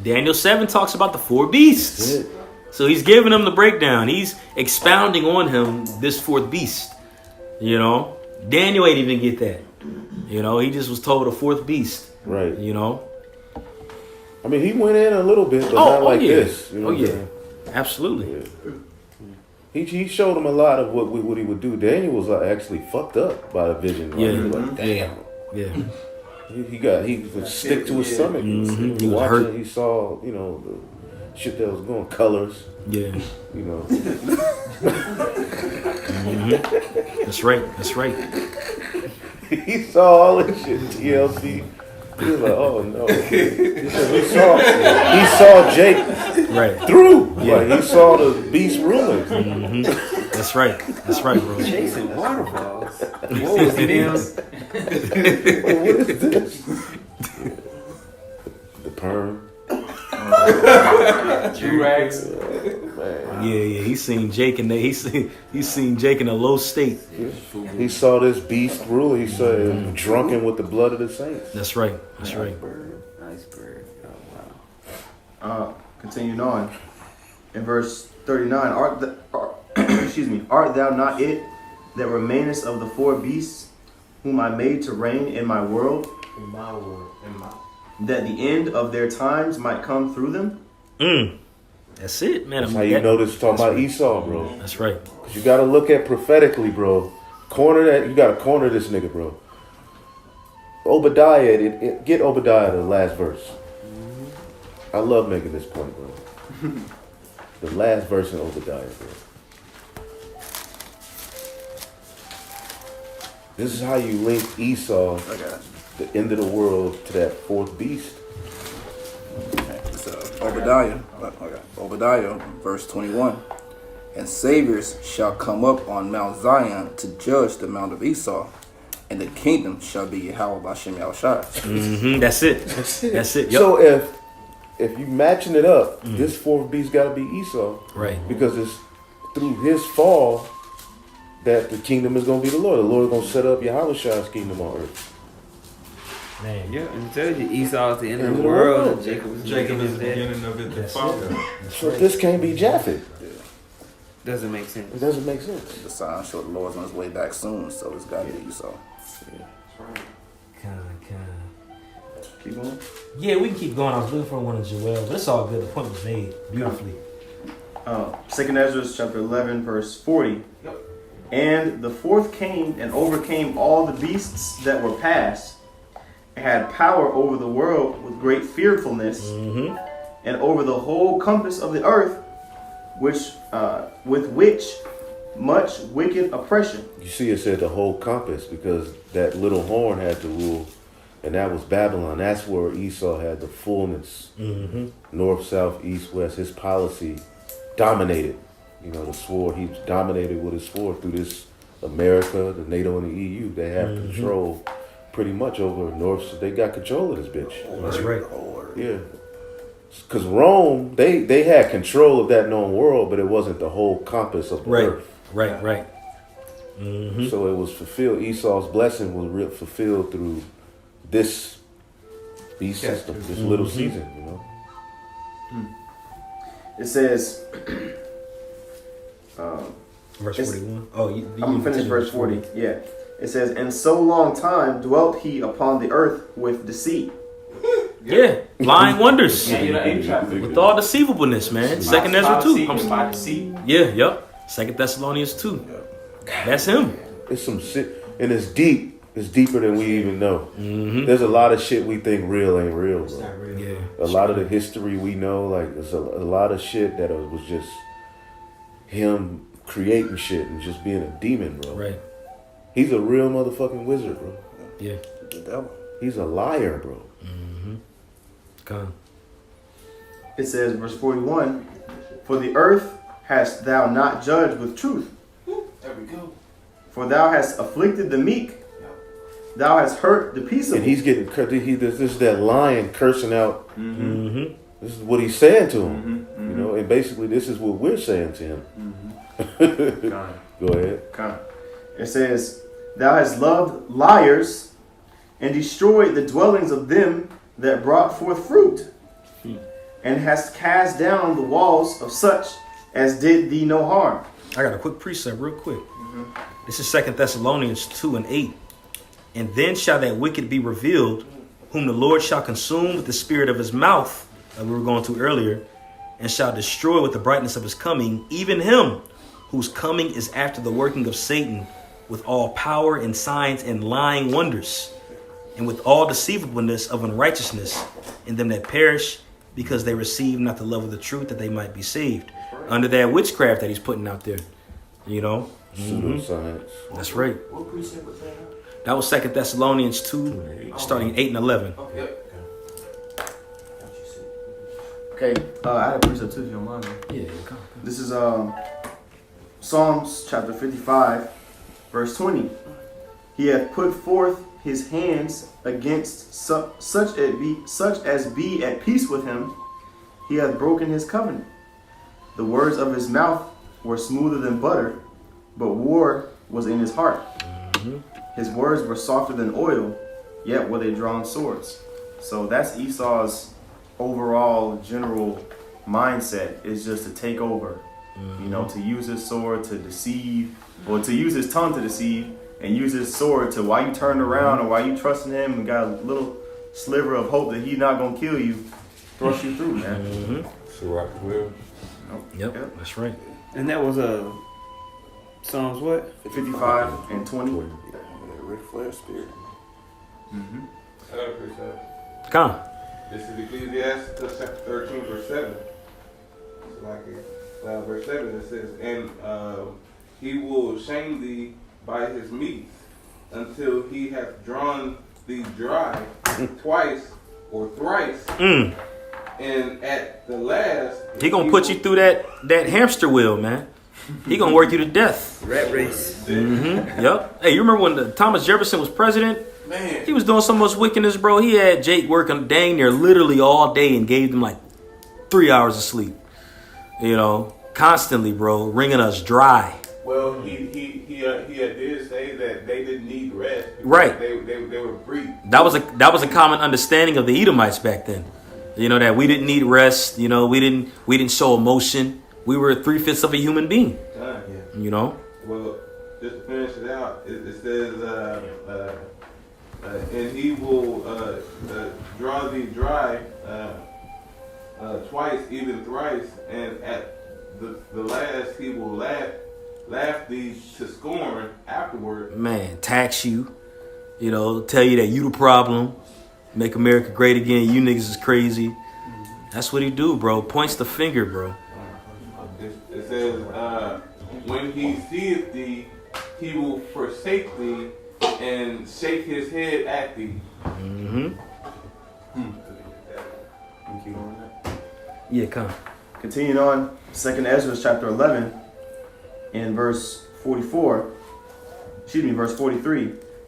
Daniel 7 talks about the four beasts. So he's giving them the breakdown. He's expounding on him, this fourth beast. Daniel ain't even get that. You know, he just was told a fourth beast. Right. You know. I mean, he went in a little bit, but not like this. You know what I'm saying? Absolutely. Yeah. He showed him a lot of what he would do. Daniel was actually fucked up by the vision. Right? Yeah. He was like, damn. Yeah. He would stick to his stomach. Mm-hmm. He was hurt. He saw, you know, the shit that was going, colors. Yeah. You know. Mm-hmm. That's right. That's right. He saw all this shit. TLC. He was like, oh no. He saw Jake through. Yeah. Like, he saw the beast ruling. Mm-hmm. That's right. That's right, bro. Chasing waterfalls. What was the deal? What is this? The perm. G-Rags. Yeah. He seen Jake in he seen Jake in a low state. Yeah. He saw this beast rule. He saw him drunken with the blood of the saints. That's right. That's right. Iceberg. Oh wow. Continuing on. In verse 39, art thou not it that remainest of the four beasts whom I made to reign in my world? In my world. That the end of their times might come through them? That's it, man. That's how you know this is talking about Esau, bro. That's right. Cause you gotta look at prophetically, bro. You gotta corner this nigga, bro. Obadiah, get Obadiah to the last verse. I love making this point, bro. The last verse in Obadiah, bro. This is how you link Esau, the end of the world, to that fourth beast. It's Obadiah. Obadiah, verse 21. And saviors shall come up on Mount Zion to judge the Mount of Esau, and the kingdom shall be Yahweh Bashem Yahushai. Mm-hmm. That's it. That's it. Yep. So if you matching it up, this fourth beast got to be Esau, right? Because it's through his fall that the kingdom is going to be the Lord. The Lord is going to set up Yahushai's kingdom on earth. Man, yeah, and tell you Esau is the end of the world, and Jacob is the beginning of it. The father. So this can't be Japheth. Doesn't make sense. It doesn't make sense. The sign showed the Lord's on his way back soon, so it's got to be Esau. Keep going. Yeah, we can keep going. I was looking for one of Joel, but it's all good. The point was made beautifully. 2nd Esdras chapter 11, verse 40. Yep. And the fourth came and overcame all the beasts that were past, and had power over the world with great fearfulness, and over the whole compass of the earth, with which much wicked oppression. You see, it said the whole compass because that little horn had to rule, and that was Babylon. That's where Esau had the fullness. North, south, east, west. His policy dominated. You know, the sword. He dominated with his sword through this America, the NATO, and the EU. They have control pretty much over North. So they got control of this bitch. That's right. Yeah. Because Rome, they had control of that known world, but it wasn't the whole compass of the earth. Right. So it was fulfilled. Esau's blessing was fulfilled through this beast system, this little season, you know. It says, verse 41. Oh, I'm going to finish verse 40. Yeah. It says, and so long time dwelt he upon the earth with deceit. Yeah, lying wonders. With all deceivableness, man. 2nd Ezra 2. Yep. 2nd Thessalonians 2. That's him. It's some shit, and it's deep. It's deeper than we even know. There's a lot of shit we think real ain't real, bro. Yeah. A lot of the history we know, like there's a lot of shit that was just him creating shit and just being a demon, bro. Right. He's a real motherfucking wizard, bro. Yeah. The devil. He's a liar, bro. Come. It says, verse 41, for the earth hast thou not judged with truth. There we go. For thou hast afflicted the meek. Thou hast hurt the peaceable. And he's getting this is that lion cursing out. This is what he's saying to him. You know, and basically this is what we're saying to him. Go ahead. It says, thou hast loved liars and destroyed the dwellings of them that brought forth fruit, and hast cast down the walls of such as did thee no harm. I got a quick precept real quick. This is 2 Thessalonians 2:8. And then shall that wicked be revealed, whom the Lord shall consume with the spirit of his mouth, that we were going to earlier, and shall destroy with the brightness of his coming, even him whose coming is after the working of Satan, with all power and signs and lying wonders, and with all deceivableness of unrighteousness in them that perish, because they receive not the love of the truth, that they might be saved. Under that witchcraft that he's putting out there, you know. Pseudoscience. That's right. What precept was that? That was 2 Thessalonians 2, starting 8 and 11. Okay, I had a precept too, if you don't mind. Yeah, come. This is Psalms chapter 55, verse 20. He hath put forth his hands against such as be at peace with him. He hath broken his covenant. The words of his mouth were smoother than butter, but war was in his heart. His words were softer than oil, yet were they drawn swords. So that's Esau's overall general mindset, is just to take over. You know, to use his sword to deceive, or to use his tongue to deceive, and use his sword to, while you turn around or while you trusting him and got a little sliver of hope that he's not going to kill you, thrust you through, man. So rock the wheel. Yep, that's right. And that was Psalms what? 55 and 20. Ric Flair spirit. I got a precept. Come. This is Ecclesiastes chapter 13, verse 7. So verse 7, it says, and he will shame thee by his meats until he hath drawn thee dry twice or thrice. And at the last, He gonna put you through that hamster wheel, man. He gonna work you to death. Rat race. Yep. Hey, you remember when Thomas Jefferson was president? Man, He was doing so much wickedness, bro. He had Jake working dang near literally all day and gave them like 3 hours of sleep. You know, constantly, bro, wringing us dry. well, he did say that they didn't need rest. Right. They were free. That was a common understanding of the Edomites back then. You know, that we didn't need rest. You know, we didn't show emotion. We were 3/5 of a human being. You know. Well, just to finish it out, it says, and he will draw thee dry twice, even thrice, and at the last he will laugh thee to scorn afterward. Man, tax you. You know, tell you that you the problem. Make America great again. You niggas is crazy. That's what he do, bro. Points the finger, bro. It says, when he seeth thee, he will forsake thee and shake his head at thee. Yeah, come. Continuing on, 2nd Esdras chapter 11 and verse 43.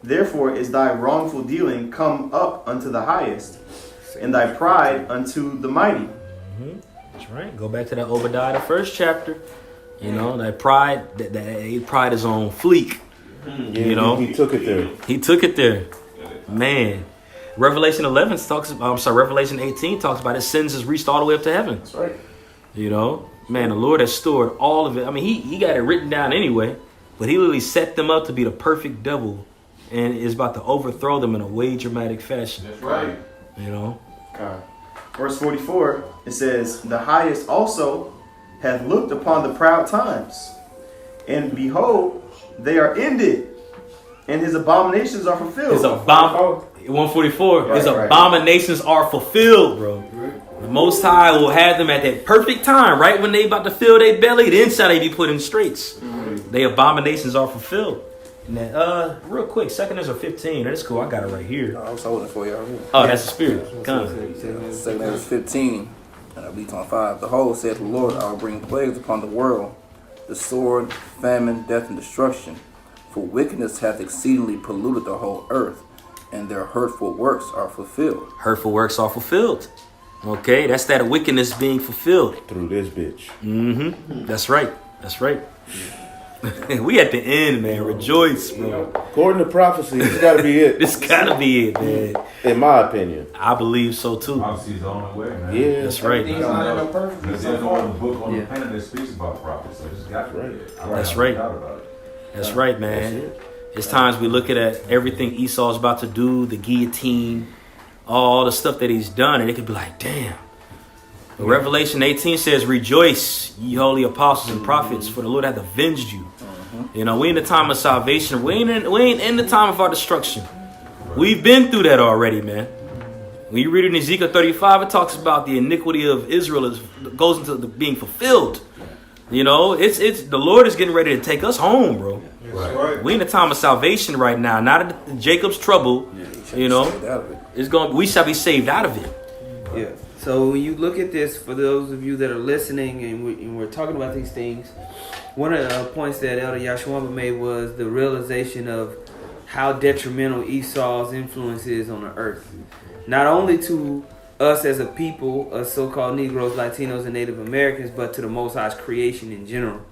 Therefore is thy wrongful dealing come up unto the highest, and thy pride unto the mighty. That's right. Go back to that Obadiah, the first chapter. You know, that pride, that pride is on fleek. You know, he took it there. He took it there. Man. Revelation 11 talks about, Revelation 18 talks about his sins is reached all the way up to heaven. That's right. You know, man, the Lord has stored all of it. I mean, he got it written down anyway, but he literally set them up to be the perfect devil and is about to overthrow them in a way dramatic fashion. That's right. You know? Verse 44, it says, the highest also hath looked upon the proud times, and behold, they are ended, and his abominations are fulfilled. 144. His Right. abominations are fulfilled, bro. The Most High will have them at that perfect time, right when they about to fill their belly. Then shall they be put in straits. Their abominations are fulfilled. And then, real quick, 2nd Ezra 15. That's cool. I got it right here. I was holding it for y'all. Oh, that's the spirit. Come. 2nd Ezra 15, and I believe on 5. Behold, saith the Lord, I will bring plagues upon the world, the sword, famine, death, and destruction. For wickedness hath exceedingly polluted the whole earth, and their hurtful works are fulfilled. Hurtful works are fulfilled. Okay, that's that wickedness being fulfilled. Through this bitch. That's right. That's right. We at the end, man. Rejoice, bro. According to prophecy, this got to be it. This gotta be it, man. In my opinion. I believe so too. Prophecy's the only way, man. Yeah. That's right. He's not in no perfect. Because there's no other book on the planet that speaks about prophecy, so it's got to be it. That's right. About it. That's right, man. It's times we look at everything Esau's about to do, the guillotine, all the stuff that he's done, and it could be like, damn. But Revelation 18 says, rejoice, ye holy apostles and prophets, for the Lord hath avenged you. You know, we in the time of salvation. We ain't in the time of our destruction. We've been through that already, man. When you read in Ezekiel 35, it talks about the iniquity of Israel goes into being fulfilled. You know, it's the Lord is getting ready to take us home, bro. Right. We in the time of salvation right now, not Jacob's trouble. You know, we shall be saved out of it. Yeah. So when you look at this, for those of you that are listening, and we're talking about these things, one of the points that Elder Yashwamba made was the realization of how detrimental Esau's influence is on the earth. Not only to us as a people, us so-called Negroes, Latinos, and Native Americans, but to the Most High's creation in general.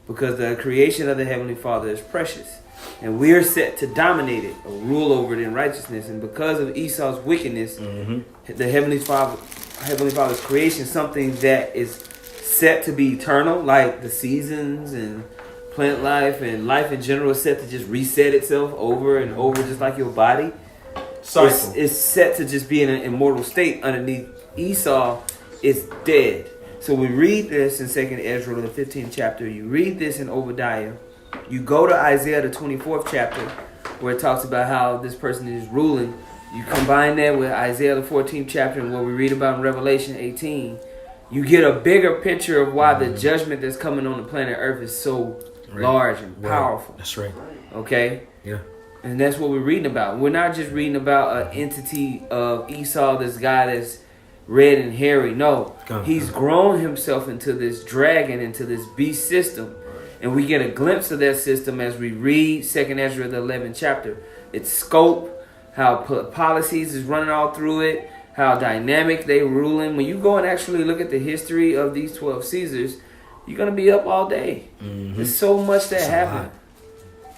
Because the creation of the Heavenly Father is precious. And we are set to dominate it, or rule over it in righteousness. And because of Esau's wickedness, the Heavenly Father's creation, something that is set to be eternal, like the seasons and plant life and life in general, is set to just reset itself over and over, just like your body. It's set to just be in an immortal state. Underneath Esau, it's dead. So we read this in 2nd Ezra, the 15th chapter. You read this in Obadiah. You go to Isaiah, the 24th chapter, where it talks about how this person is ruling. You combine that with Isaiah, the 14th chapter, and what we read about in Revelation 18. You get a bigger picture of why the judgment that's coming on the planet Earth is so large and powerful. That's right. Okay? Yeah. And that's what we're reading about. We're not just reading about an entity of Esau, this guy that's red and hairy. No. He's grown himself into this dragon, into this beast system. And we get a glimpse of that system as we read 2nd Ezra, the 11th chapter. Its scope, how policies is running all through it, how dynamic they ruling. When you go and actually look at the history of these 12 Caesars, you're going to be up all day. There's so much that happened.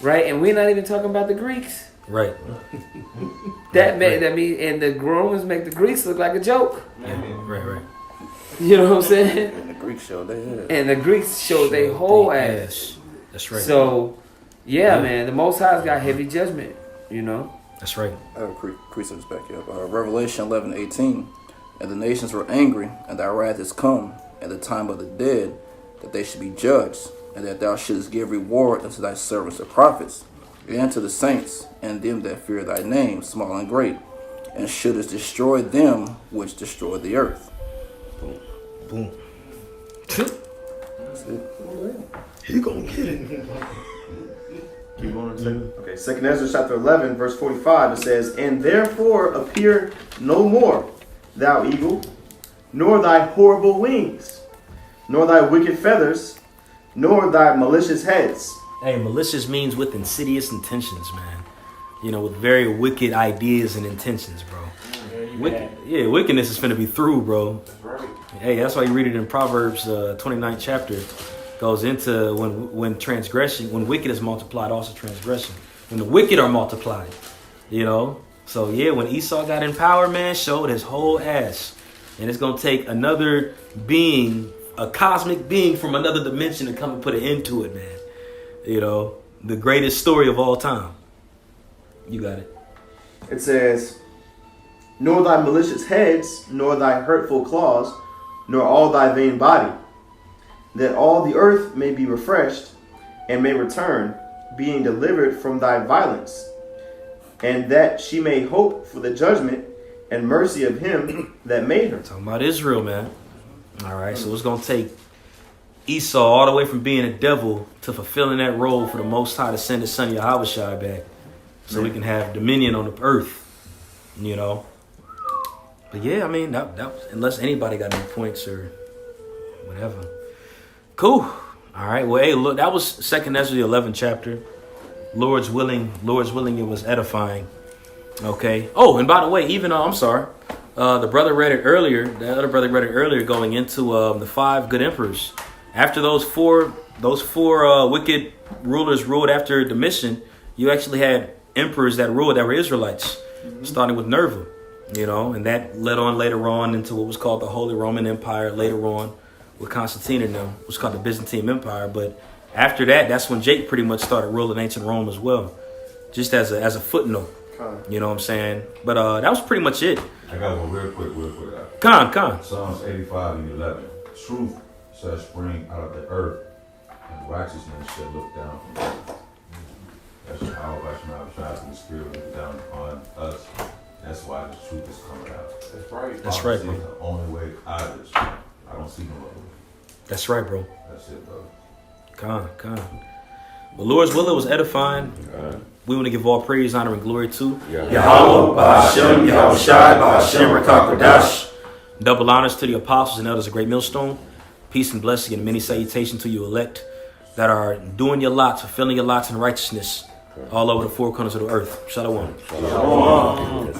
Right? And we're not even talking about the Greeks. Right. That mean, and the Romans make the Greeks look like a joke. Yeah. Right. You know what I'm saying? And the Greeks showed their head. And the Greeks showed their whole ass. That's right. So, yeah, man, the Most High's got heavy judgment, you know? That's right. I have a precept back up. Revelation 11:18. And the nations were angry, and thy wrath is come, and the time of the dead, that they should be judged, and that thou shouldest give reward unto thy servants the prophets, and to the saints, and them that fear thy name, small and great, and shouldest destroy them which destroy the earth. Boom. That's it. He gonna get it. Keep going. Okay, 2nd Ezra chapter 11, verse 45, it says, and therefore appear no more, thou eagle, nor thy horrible wings, nor thy wicked feathers, nor thy malicious heads. Hey, malicious means with insidious intentions, man. You know, with very wicked ideas and intentions, bro. Wickedness is finna be through, bro. That's right. Hey, that's why you read it in Proverbs 29th chapter. Goes into when transgression, when wicked is multiplied, also transgression. When the wicked are multiplied, you know. So yeah, when Esau got in power, man, showed his whole ass, and it's gonna take another being, a cosmic being from another dimension, to come and put an end to it, man. You know, the greatest story of all time. You got it. It says, nor thy malicious heads, nor thy hurtful claws, nor all thy vain body, that all the earth may be refreshed, and may return, being delivered from thy violence, and that she may hope for the judgment and mercy of him that made her. Talking about Israel, man. All right, so it's going to take Esau all the way from being a devil to fulfilling that role for the Most High to send his son Yahushua back, so we can have dominion on the earth, you know. But yeah, I mean, that unless anybody got any points or whatever. Cool. All right. Well, hey, look, that was 2nd Ezra, the 11th chapter. Lord's willing, it was edifying. Okay. Oh, and by the way, even I'm sorry, the other brother read it earlier, going into the 5 good emperors. After those four wicked rulers ruled after the mission, you actually had emperors that ruled that were Israelites, starting with Nerva, you know, and that led on later on into what was called the Holy Roman Empire. Later on, with Constantine and them, was called the Byzantine Empire. But After that, that's when Jake pretty much started ruling ancient Rome as well, just as a footnote. You know what I'm saying? But that was pretty much it. I got one real quick. Con. Psalms 85 and 11. Truth shall spring out of the earth, and righteousness shall look down from heaven. That's how the Spirit look down upon us. That's why the truth is coming out. That's right. That's right, bro. The only way out is. I don't see no other way. That's right, bro. That's it, brother. Con. Well, Lord's will, it was edifying. We want to give all praise, honor, and glory to Yahweh, Ba'ashem, Yahweh Shai, Ba'ashem, Rakakadash. Double honors to the apostles and elders of Great Millstone. Peace and blessing and many salutations to you elect that are doing your lots, fulfilling your lots in righteousness all over the four corners of the earth. Shalom. Shalom.